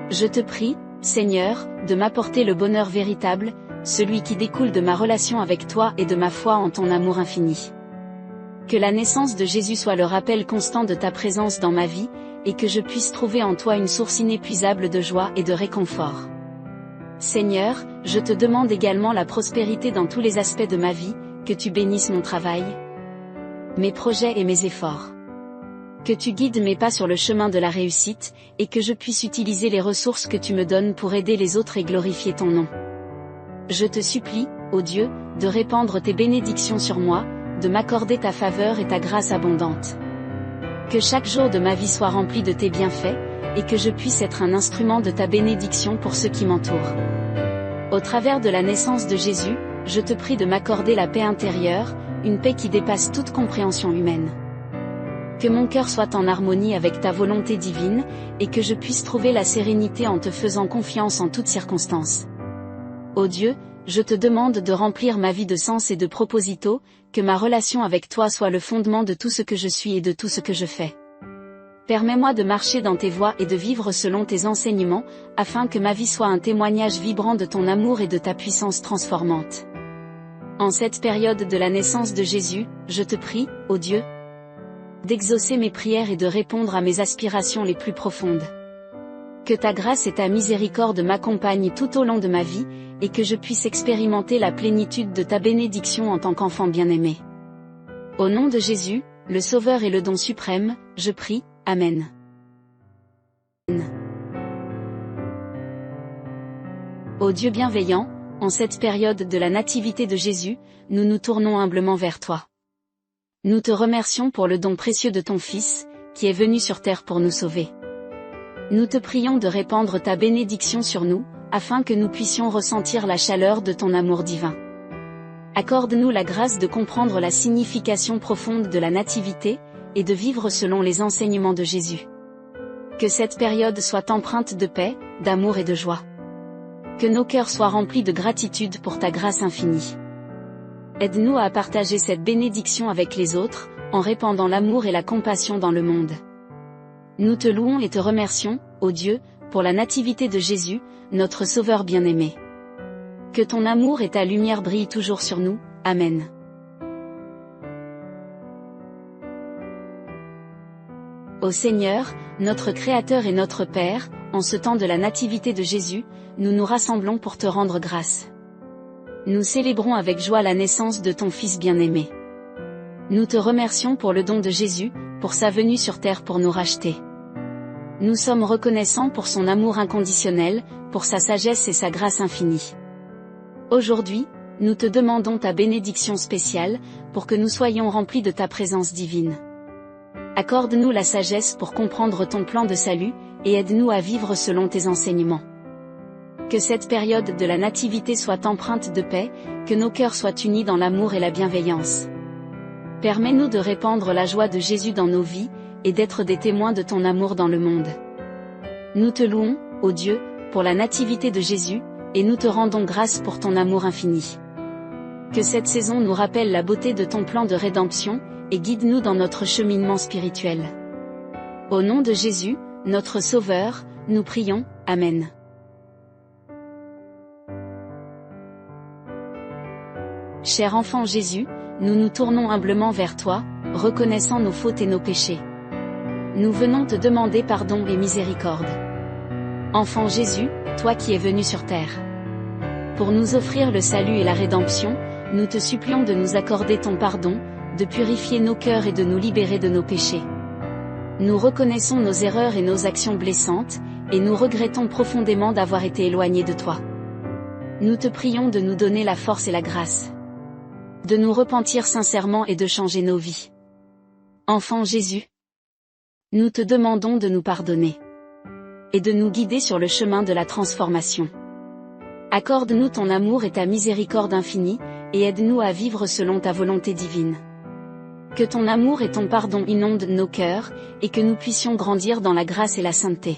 Je te prie, Seigneur, de m'apporter le bonheur véritable, celui qui découle de ma relation avec toi et de ma foi en ton amour infini. Que la naissance de Jésus soit le rappel constant de ta présence dans ma vie, et que je puisse trouver en toi une source inépuisable de joie et de réconfort. Seigneur, je te demande également la prospérité dans tous les aspects de ma vie, que tu bénisses mon travail, mes projets et mes efforts. Que tu guides mes pas sur le chemin de la réussite, et que je puisse utiliser les ressources que tu me donnes pour aider les autres et glorifier ton nom. Je te supplie, ô Dieu, de répandre tes bénédictions sur moi, de m'accorder ta faveur et ta grâce abondante. Que chaque jour de ma vie soit rempli de tes bienfaits, et que je puisse être un instrument de ta bénédiction pour ceux qui m'entourent. Au travers de la naissance de Jésus, je te prie de m'accorder la paix intérieure, une paix qui dépasse toute compréhension humaine. Que mon cœur soit en harmonie avec ta volonté divine, et que je puisse trouver la sérénité en te faisant confiance en toutes circonstances. Ô Dieu, je te demande de remplir ma vie de sens et de proposito, que ma relation avec toi soit le fondement de tout ce que je suis et de tout ce que je fais. Permets-moi de marcher dans tes voies et de vivre selon tes enseignements, afin que ma vie soit un témoignage vibrant de ton amour et de ta puissance transformante. En cette période de la naissance de Jésus, je te prie, ô Dieu, d'exaucer mes prières et de répondre à mes aspirations les plus profondes. Que ta grâce et ta miséricorde m'accompagnent tout au long de ma vie, et que je puisse expérimenter la plénitude de ta bénédiction en tant qu'enfant bien-aimé. Au nom de Jésus, le Sauveur et le don suprême, je prie, Amen. Ô Dieu bienveillant, en cette période de la nativité de Jésus, nous nous tournons humblement vers toi. Nous te remercions pour le don précieux de ton Fils, qui est venu sur terre pour nous sauver. Nous te prions de répandre ta bénédiction sur nous, afin que nous puissions ressentir la chaleur de ton amour divin. Accorde-nous la grâce de comprendre la signification profonde de la nativité, et de vivre selon les enseignements de Jésus. Que cette période soit empreinte de paix, d'amour et de joie. Que nos cœurs soient remplis de gratitude pour ta grâce infinie. Aide-nous à partager cette bénédiction avec les autres, en répandant l'amour et la compassion dans le monde. Nous te louons et te remercions, ô Dieu, pour la nativité de Jésus, notre Sauveur bien-aimé. Que ton amour et ta lumière brillent toujours sur nous, Amen. Ô Seigneur, notre Créateur et notre Père, en ce temps de la nativité de Jésus, nous nous rassemblons pour te rendre grâce. Nous célébrons avec joie la naissance de ton Fils bien-aimé. Nous te remercions pour le don de Jésus, pour sa venue sur terre pour nous racheter. Nous sommes reconnaissants pour son amour inconditionnel, pour sa sagesse et sa grâce infinie. Aujourd'hui, nous te demandons ta bénédiction spéciale, pour que nous soyons remplis de ta présence divine. Accorde-nous la sagesse pour comprendre ton plan de salut, et aide-nous à vivre selon tes enseignements. Que cette période de la nativité soit empreinte de paix, que nos cœurs soient unis dans l'amour et la bienveillance. Permets-nous de répandre la joie de Jésus dans nos vies, et d'être des témoins de ton amour dans le monde. Nous te louons, ô Dieu, pour la nativité de Jésus, et nous te rendons grâce pour ton amour infini. Que cette saison nous rappelle la beauté de ton plan de rédemption, et guide-nous dans notre cheminement spirituel. Au nom de Jésus, notre Sauveur, nous prions, Amen. Cher enfant Jésus, nous nous tournons humblement vers toi, reconnaissant nos fautes et nos péchés. nous venons te demander pardon et miséricorde. Enfant Jésus, toi qui es venu sur terre pour nous offrir le salut et la rédemption, nous te supplions de nous accorder ton pardon, de purifier nos cœurs et de nous libérer de nos péchés. Nous reconnaissons nos erreurs et nos actions blessantes, et nous regrettons profondément d'avoir été éloignés de toi. Nous te prions de nous donner la force et la grâce de nous repentir sincèrement et de changer nos vies. Enfant Jésus, nous te demandons de nous pardonner et de nous guider sur le chemin de la transformation. Accorde-nous ton amour et ta miséricorde infinie, et aide-nous à vivre selon ta volonté divine. Que ton amour et ton pardon inondent nos cœurs, et que nous puissions grandir dans la grâce et la sainteté.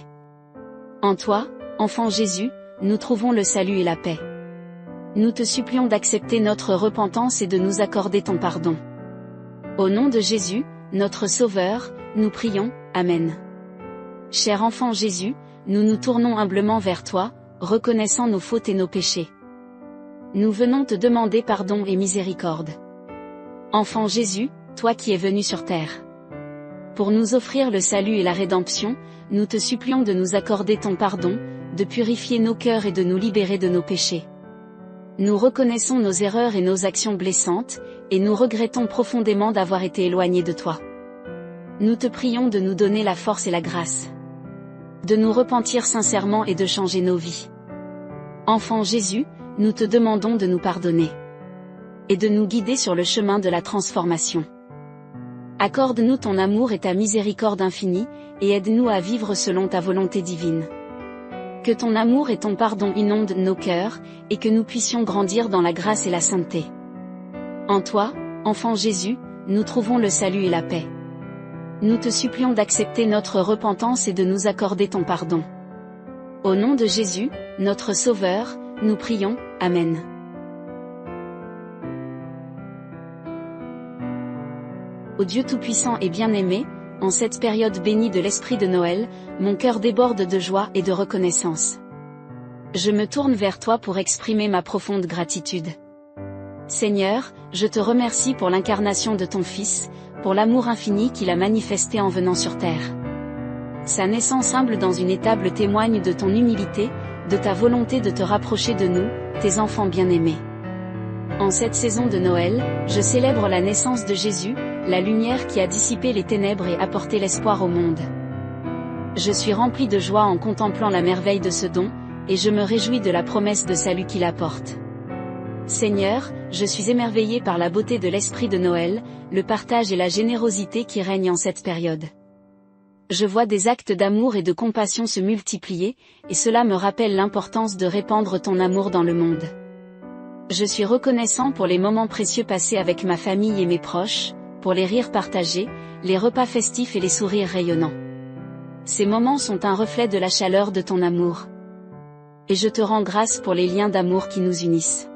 En toi, enfant Jésus, nous trouvons le salut et la paix. Nous te supplions d'accepter notre repentance et de nous accorder ton pardon. Au nom de Jésus, notre Sauveur, nous prions, Amen. Cher enfant Jésus, nous nous tournons humblement vers toi, reconnaissant nos fautes et nos péchés. Nous venons te demander pardon et miséricorde. Enfant Jésus, toi qui es venu sur terre pour nous offrir le salut et la rédemption, nous te supplions de nous accorder ton pardon, de purifier nos cœurs et de nous libérer de nos péchés. Nous reconnaissons nos erreurs et nos actions blessantes, et nous regrettons profondément d'avoir été éloignés de toi. Nous te prions de nous donner la force et la grâce de nous repentir sincèrement et de changer nos vies. Enfant Jésus, nous te demandons de nous pardonner et de nous guider sur le chemin de la transformation. Accorde-nous ton amour et ta miséricorde infinie, et aide-nous à vivre selon ta volonté divine. Que ton amour et ton pardon inondent nos cœurs, et que nous puissions grandir dans la grâce et la sainteté. En toi, enfant Jésus, nous trouvons le salut et la paix. Nous te supplions d'accepter notre repentance et de nous accorder ton pardon. Au nom de Jésus, notre Sauveur, nous prions, Amen. Ô Dieu Tout-Puissant et bien-aimé, en cette période bénie de l'Esprit de Noël, mon cœur déborde de joie et de reconnaissance. Je me tourne vers toi pour exprimer ma profonde gratitude. Seigneur, je te remercie pour l'incarnation de ton Fils, pour l'amour infini qu'il a manifesté en venant sur terre. Sa naissance humble dans une étable témoigne de ton humilité, de ta volonté de te rapprocher de nous, tes enfants bien-aimés. En cette saison de Noël, je célèbre la naissance de Jésus, la lumière qui a dissipé les ténèbres et apporté l'espoir au monde. Je suis rempli de joie en contemplant la merveille de ce don, et je me réjouis de la promesse de salut qu'il apporte. Seigneur, je suis émerveillé par la beauté de l'esprit de Noël, le partage et la générosité qui règnent en cette période. Je vois des actes d'amour et de compassion se multiplier, et cela me rappelle l'importance de répandre ton amour dans le monde. Je suis reconnaissant pour les moments précieux passés avec ma famille et mes proches, pour les rires partagés, les repas festifs et les sourires rayonnants. Ces moments sont un reflet de la chaleur de ton amour. Et je te rends grâce pour les liens d'amour qui nous unissent.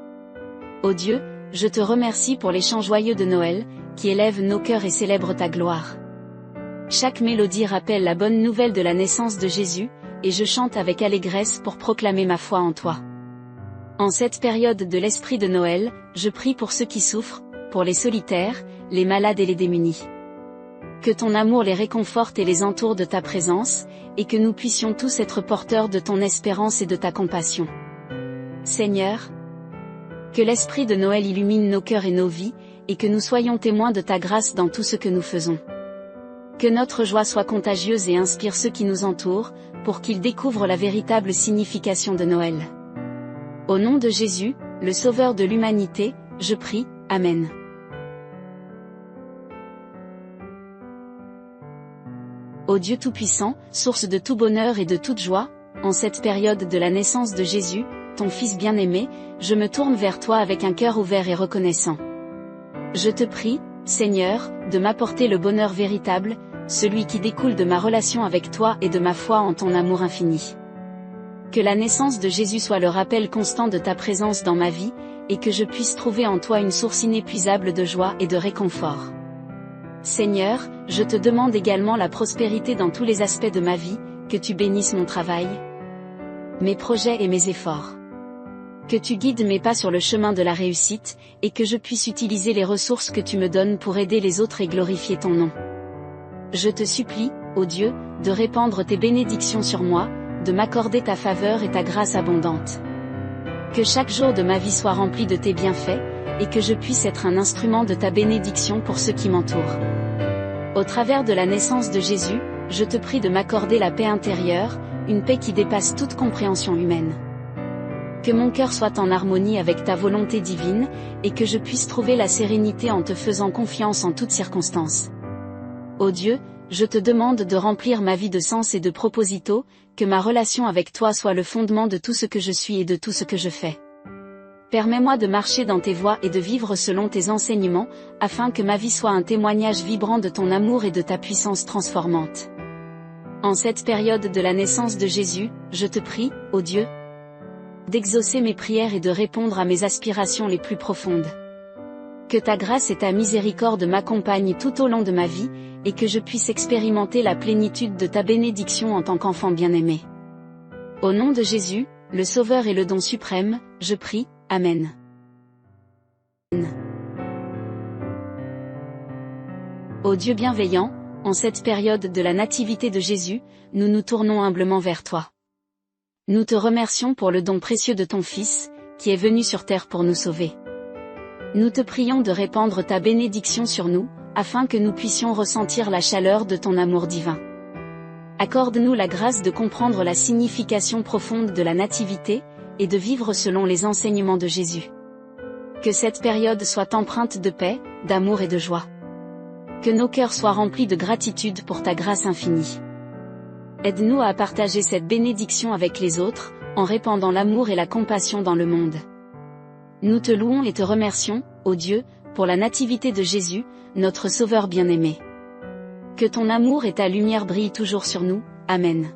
Ô Dieu, je te remercie pour les chants joyeux de Noël, qui élèvent nos cœurs et célèbrent ta gloire. Chaque mélodie rappelle la bonne nouvelle de la naissance de Jésus, et je chante avec allégresse pour proclamer ma foi en toi. En cette période de l'esprit de Noël, je prie pour ceux qui souffrent, pour les solitaires, les malades et les démunis. Que ton amour les réconforte et les entoure de ta présence, et que nous puissions tous être porteurs de ton espérance et de ta compassion. Seigneur, que l'esprit de Noël illumine nos cœurs et nos vies, et que nous soyons témoins de ta grâce dans tout ce que nous faisons. Que notre joie soit contagieuse et inspire ceux qui nous entourent, pour qu'ils découvrent la véritable signification de Noël. Au nom de Jésus, le Sauveur de l'humanité, je prie, Amen. Ô Dieu Tout-Puissant, source de tout bonheur et de toute joie, en cette période de la naissance de Jésus, ton Fils bien-aimé, je me tourne vers toi avec un cœur ouvert et reconnaissant. Je te prie, Seigneur, de m'apporter le bonheur véritable, celui qui découle de ma relation avec toi et de ma foi en ton amour infini. Que la naissance de Jésus soit le rappel constant de ta présence dans ma vie, et que je puisse trouver en toi une source inépuisable de joie et de réconfort. Seigneur, je te demande également la prospérité dans tous les aspects de ma vie, que tu bénisses mon travail, mes projets et mes efforts. Que tu guides mes pas sur le chemin de la réussite, et que je puisse utiliser les ressources que tu me donnes pour aider les autres et glorifier ton nom. Je te supplie, ô Dieu, de répandre tes bénédictions sur moi, de m'accorder ta faveur et ta grâce abondante. Que chaque jour de ma vie soit rempli de tes bienfaits, et que je puisse être un instrument de ta bénédiction pour ceux qui m'entourent. Au travers de la naissance de Jésus, je te prie de m'accorder la paix intérieure, une paix qui dépasse toute compréhension humaine. Que mon cœur soit en harmonie avec ta volonté divine, et que je puisse trouver la sérénité en te faisant confiance en toutes circonstances. Ô Dieu, je te demande de remplir ma vie de sens et de proposito, que ma relation avec toi soit le fondement de tout ce que je suis et de tout ce que je fais. Permets-moi de marcher dans tes voies et de vivre selon tes enseignements, afin que ma vie soit un témoignage vibrant de ton amour et de ta puissance transformante. En cette période de la naissance de Jésus, je te prie, ô Dieu, d'exaucer mes prières et de répondre à mes aspirations les plus profondes. Que ta grâce et ta miséricorde m'accompagnent tout au long de ma vie, et que je puisse expérimenter la plénitude de ta bénédiction en tant qu'enfant bien-aimé. Au nom de Jésus, le Sauveur et le don suprême, je prie, Amen. Ô Dieu bienveillant, en cette période de la nativité de Jésus, nous nous tournons humblement vers toi. Nous te remercions pour le don précieux de ton Fils, qui est venu sur terre pour nous sauver. Nous te prions de répandre ta bénédiction sur nous, afin que nous puissions ressentir la chaleur de ton amour divin. Accorde-nous la grâce de comprendre la signification profonde de la nativité, et de vivre selon les enseignements de Jésus. Que cette période soit empreinte de paix, d'amour et de joie. Que nos cœurs soient remplis de gratitude pour ta grâce infinie. Aide-nous à partager cette bénédiction avec les autres, en répandant l'amour et la compassion dans le monde. Nous te louons et te remercions, ô Dieu, pour la nativité de Jésus, notre Sauveur bien-aimé. Que ton amour et ta lumière brillent toujours sur nous, Amen.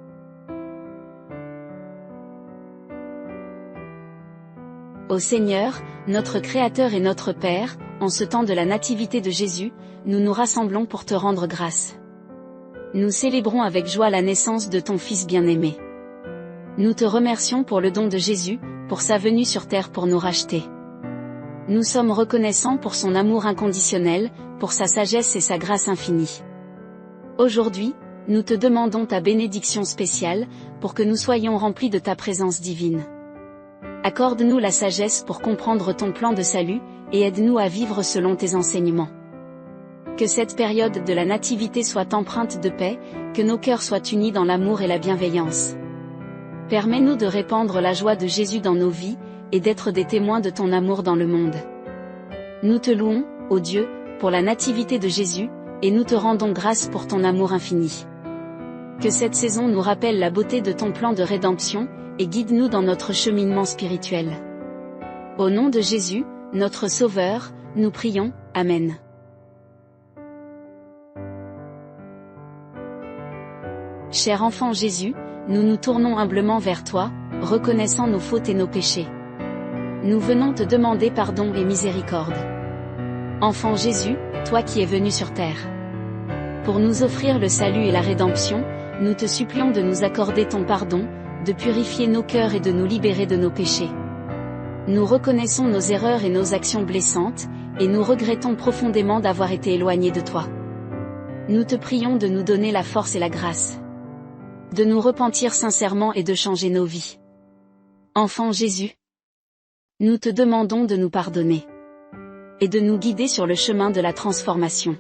Ô Seigneur, notre Créateur et notre Père, en ce temps de la nativité de Jésus, nous nous rassemblons pour te rendre grâce. Nous célébrons avec joie la naissance de ton Fils bien-aimé. Nous te remercions pour le don de Jésus, pour sa venue sur terre pour nous racheter. Nous sommes reconnaissants pour son amour inconditionnel, pour sa sagesse et sa grâce infinie. Aujourd'hui, nous te demandons ta bénédiction spéciale, pour que nous soyons remplis de ta présence divine. Accorde-nous la sagesse pour comprendre ton plan de salut, et aide-nous à vivre selon tes enseignements. Que cette période de la nativité soit empreinte de paix, que nos cœurs soient unis dans l'amour et la bienveillance. Permets-nous de répandre la joie de Jésus dans nos vies, et d'être des témoins de ton amour dans le monde. Nous te louons, ô Dieu, pour la nativité de Jésus, et nous te rendons grâce pour ton amour infini. Que cette saison nous rappelle la beauté de ton plan de rédemption, et guide-nous dans notre cheminement spirituel. Au nom de Jésus, notre Sauveur, nous prions, Amen. Cher enfant Jésus, nous nous tournons humblement vers toi, reconnaissant nos fautes et nos péchés. Nous venons te demander pardon et miséricorde. Enfant Jésus, toi qui es venu sur terre. Pour nous offrir le salut et la rédemption, nous te supplions de nous accorder ton pardon, de purifier nos cœurs et de nous libérer de nos péchés. Nous reconnaissons nos erreurs et nos actions blessantes, et nous regrettons profondément d'avoir été éloignés de toi. Nous te prions de nous donner la force et la grâce. De nous repentir sincèrement et de changer nos vies. Enfant Jésus, nous te demandons de nous pardonner. Et de nous guider sur le chemin de la transformation.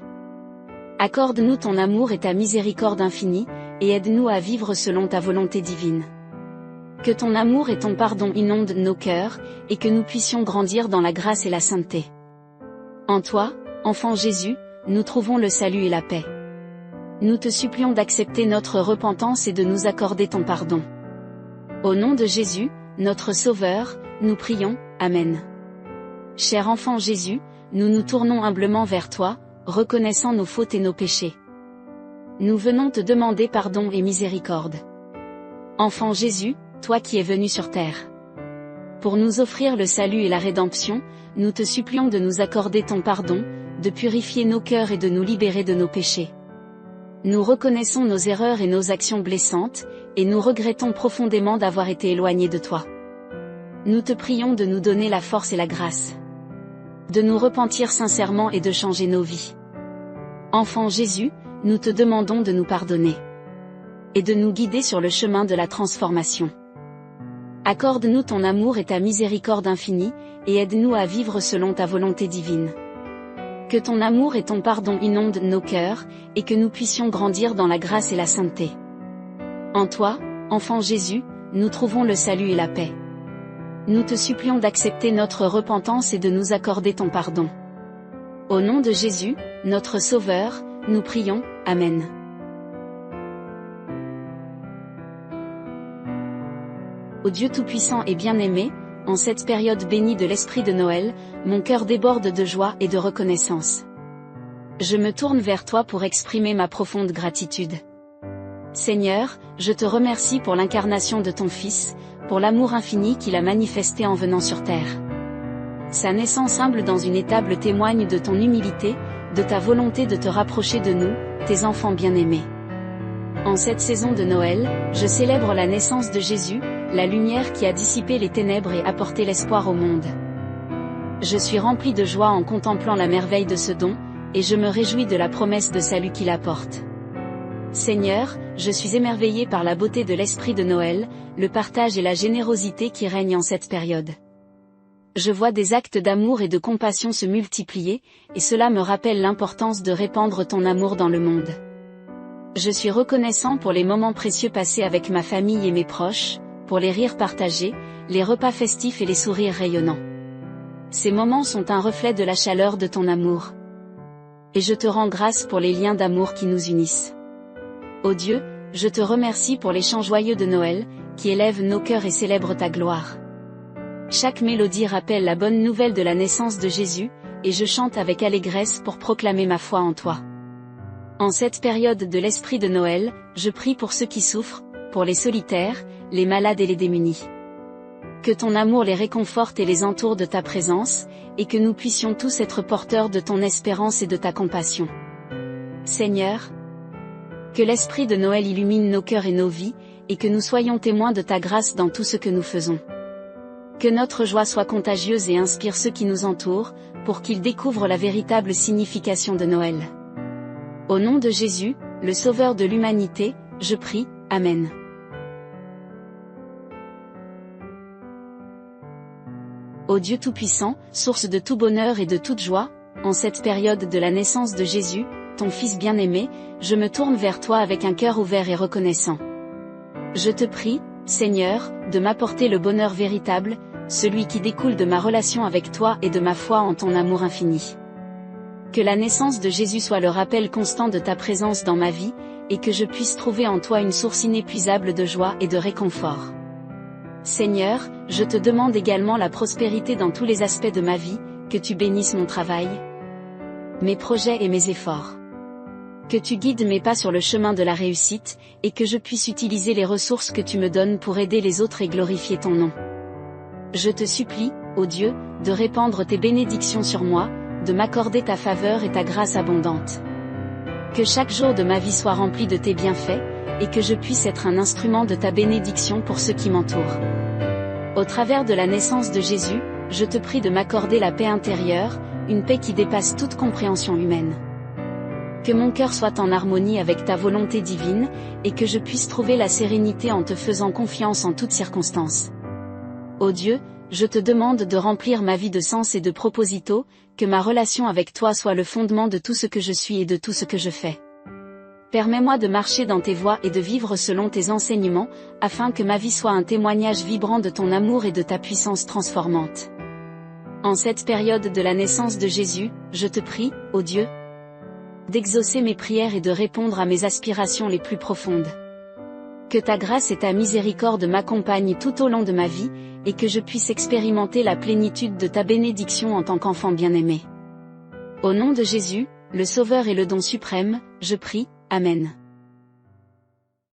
Accorde-nous ton amour et ta miséricorde infinie, et aide-nous à vivre selon ta volonté divine. Que ton amour et ton pardon inondent nos cœurs, et que nous puissions grandir dans la grâce et la sainteté. En toi, enfant Jésus, nous trouvons le salut et la paix. Nous te supplions d'accepter notre repentance et de nous accorder ton pardon. Au nom de Jésus, notre Sauveur, nous prions, Amen. Cher enfant Jésus, nous nous tournons humblement vers toi, reconnaissant nos fautes et nos péchés. Nous venons te demander pardon et miséricorde. Enfant Jésus, toi qui es venu sur terre. Pour nous offrir le salut et la rédemption, nous te supplions de nous accorder ton pardon, de purifier nos cœurs et de nous libérer de nos péchés. Nous reconnaissons nos erreurs et nos actions blessantes, et nous regrettons profondément d'avoir été éloignés de toi. Nous te prions de nous donner la force et la grâce. De nous repentir sincèrement et de changer nos vies. Enfant Jésus, nous te demandons de nous pardonner. et de nous guider sur le chemin de la transformation. Accorde-nous ton amour et ta miséricorde infinie, et aide-nous à vivre selon ta volonté divine. Que ton amour et ton pardon inondent nos cœurs, et que nous puissions grandir dans la grâce et la sainteté. En toi, enfant Jésus, nous trouvons le salut et la paix. Nous te supplions d'accepter notre repentance et de nous accorder ton pardon. Au nom de Jésus, notre Sauveur, nous prions, Amen. Ô Dieu Tout-Puissant et bien-aimé, en cette période bénie de l'Esprit de Noël, mon cœur déborde de joie et de reconnaissance. Je me tourne vers toi pour exprimer ma profonde gratitude. Seigneur, je te remercie pour l'incarnation de ton Fils, pour l'amour infini qu'il a manifesté en venant sur terre. Sa naissance humble dans une étable témoigne de ton humilité, de ta volonté de te rapprocher de nous, tes enfants bien-aimés. En cette saison de Noël, je célèbre la naissance de Jésus, la lumière qui a dissipé les ténèbres et apporté l'espoir au monde. Je suis rempli de joie en contemplant la merveille de ce don, et je me réjouis de la promesse de salut qu'il apporte. Seigneur, je suis émerveillé par la beauté de l'esprit de Noël, le partage et la générosité qui règnent en cette période. Je vois des actes d'amour et de compassion se multiplier, et cela me rappelle l'importance de répandre ton amour dans le monde. Je suis reconnaissant pour les moments précieux passés avec ma famille et mes proches, pour les rires partagés, les repas festifs et les sourires rayonnants. Ces moments sont un reflet de la chaleur de ton amour. Et je te rends grâce pour les liens d'amour qui nous unissent. Ô Dieu, je te remercie pour les chants joyeux de Noël, qui élèvent nos cœurs et célèbrent ta gloire. Chaque mélodie rappelle la bonne nouvelle de la naissance de Jésus, et je chante avec allégresse pour proclamer ma foi en toi. En cette période de l'esprit de Noël, je prie pour ceux qui souffrent, pour les solitaires, les malades et les démunis. Que ton amour les réconforte et les entoure de ta présence, et que nous puissions tous être porteurs de ton espérance et de ta compassion. Seigneur, que l'esprit de Noël illumine nos cœurs et nos vies, et que nous soyons témoins de ta grâce dans tout ce que nous faisons. Que notre joie soit contagieuse et inspire ceux qui nous entourent, pour qu'ils découvrent la véritable signification de Noël. Au nom de Jésus, le Sauveur de l'humanité, je prie, Amen. Ô Dieu Tout-Puissant, source de tout bonheur et de toute joie, en cette période de la naissance de Jésus, ton Fils bien-aimé, je me tourne vers toi avec un cœur ouvert et reconnaissant. Je te prie, Seigneur, de m'apporter le bonheur véritable, celui qui découle de ma relation avec toi et de ma foi en ton amour infini. Que la naissance de Jésus soit le rappel constant de ta présence dans ma vie, et que je puisse trouver en toi une source inépuisable de joie et de réconfort. Seigneur, je te demande également la prospérité dans tous les aspects de ma vie, que tu bénisses mon travail, mes projets et mes efforts. Que tu guides mes pas sur le chemin de la réussite, et que je puisse utiliser les ressources que tu me donnes pour aider les autres et glorifier ton nom. Je te supplie, ô Dieu, de répandre tes bénédictions sur moi, de m'accorder ta faveur et ta grâce abondante. Que chaque jour de ma vie soit rempli de tes bienfaits, et que je puisse être un instrument de ta bénédiction pour ceux qui m'entourent. Au travers de la naissance de Jésus, je te prie de m'accorder la paix intérieure, une paix qui dépasse toute compréhension humaine. Que mon cœur soit en harmonie avec ta volonté divine, et que je puisse trouver la sérénité en te faisant confiance en toutes circonstances. Ô Dieu, je te demande de remplir ma vie de sens et de proposito, que ma relation avec toi soit le fondement de tout ce que je suis et de tout ce que je fais. Permets-moi de marcher dans tes voies et de vivre selon tes enseignements, afin que ma vie soit un témoignage vibrant de ton amour et de ta puissance transformante. En cette période de la naissance de Jésus, je te prie, ô Dieu, d'exaucer mes prières et de répondre à mes aspirations les plus profondes. Que ta grâce et ta miséricorde m'accompagnent tout au long de ma vie, et que je puisse expérimenter la plénitude de ta bénédiction en tant qu'enfant bien-aimé. Au nom de Jésus, le Sauveur et le don suprême, je prie, Amen.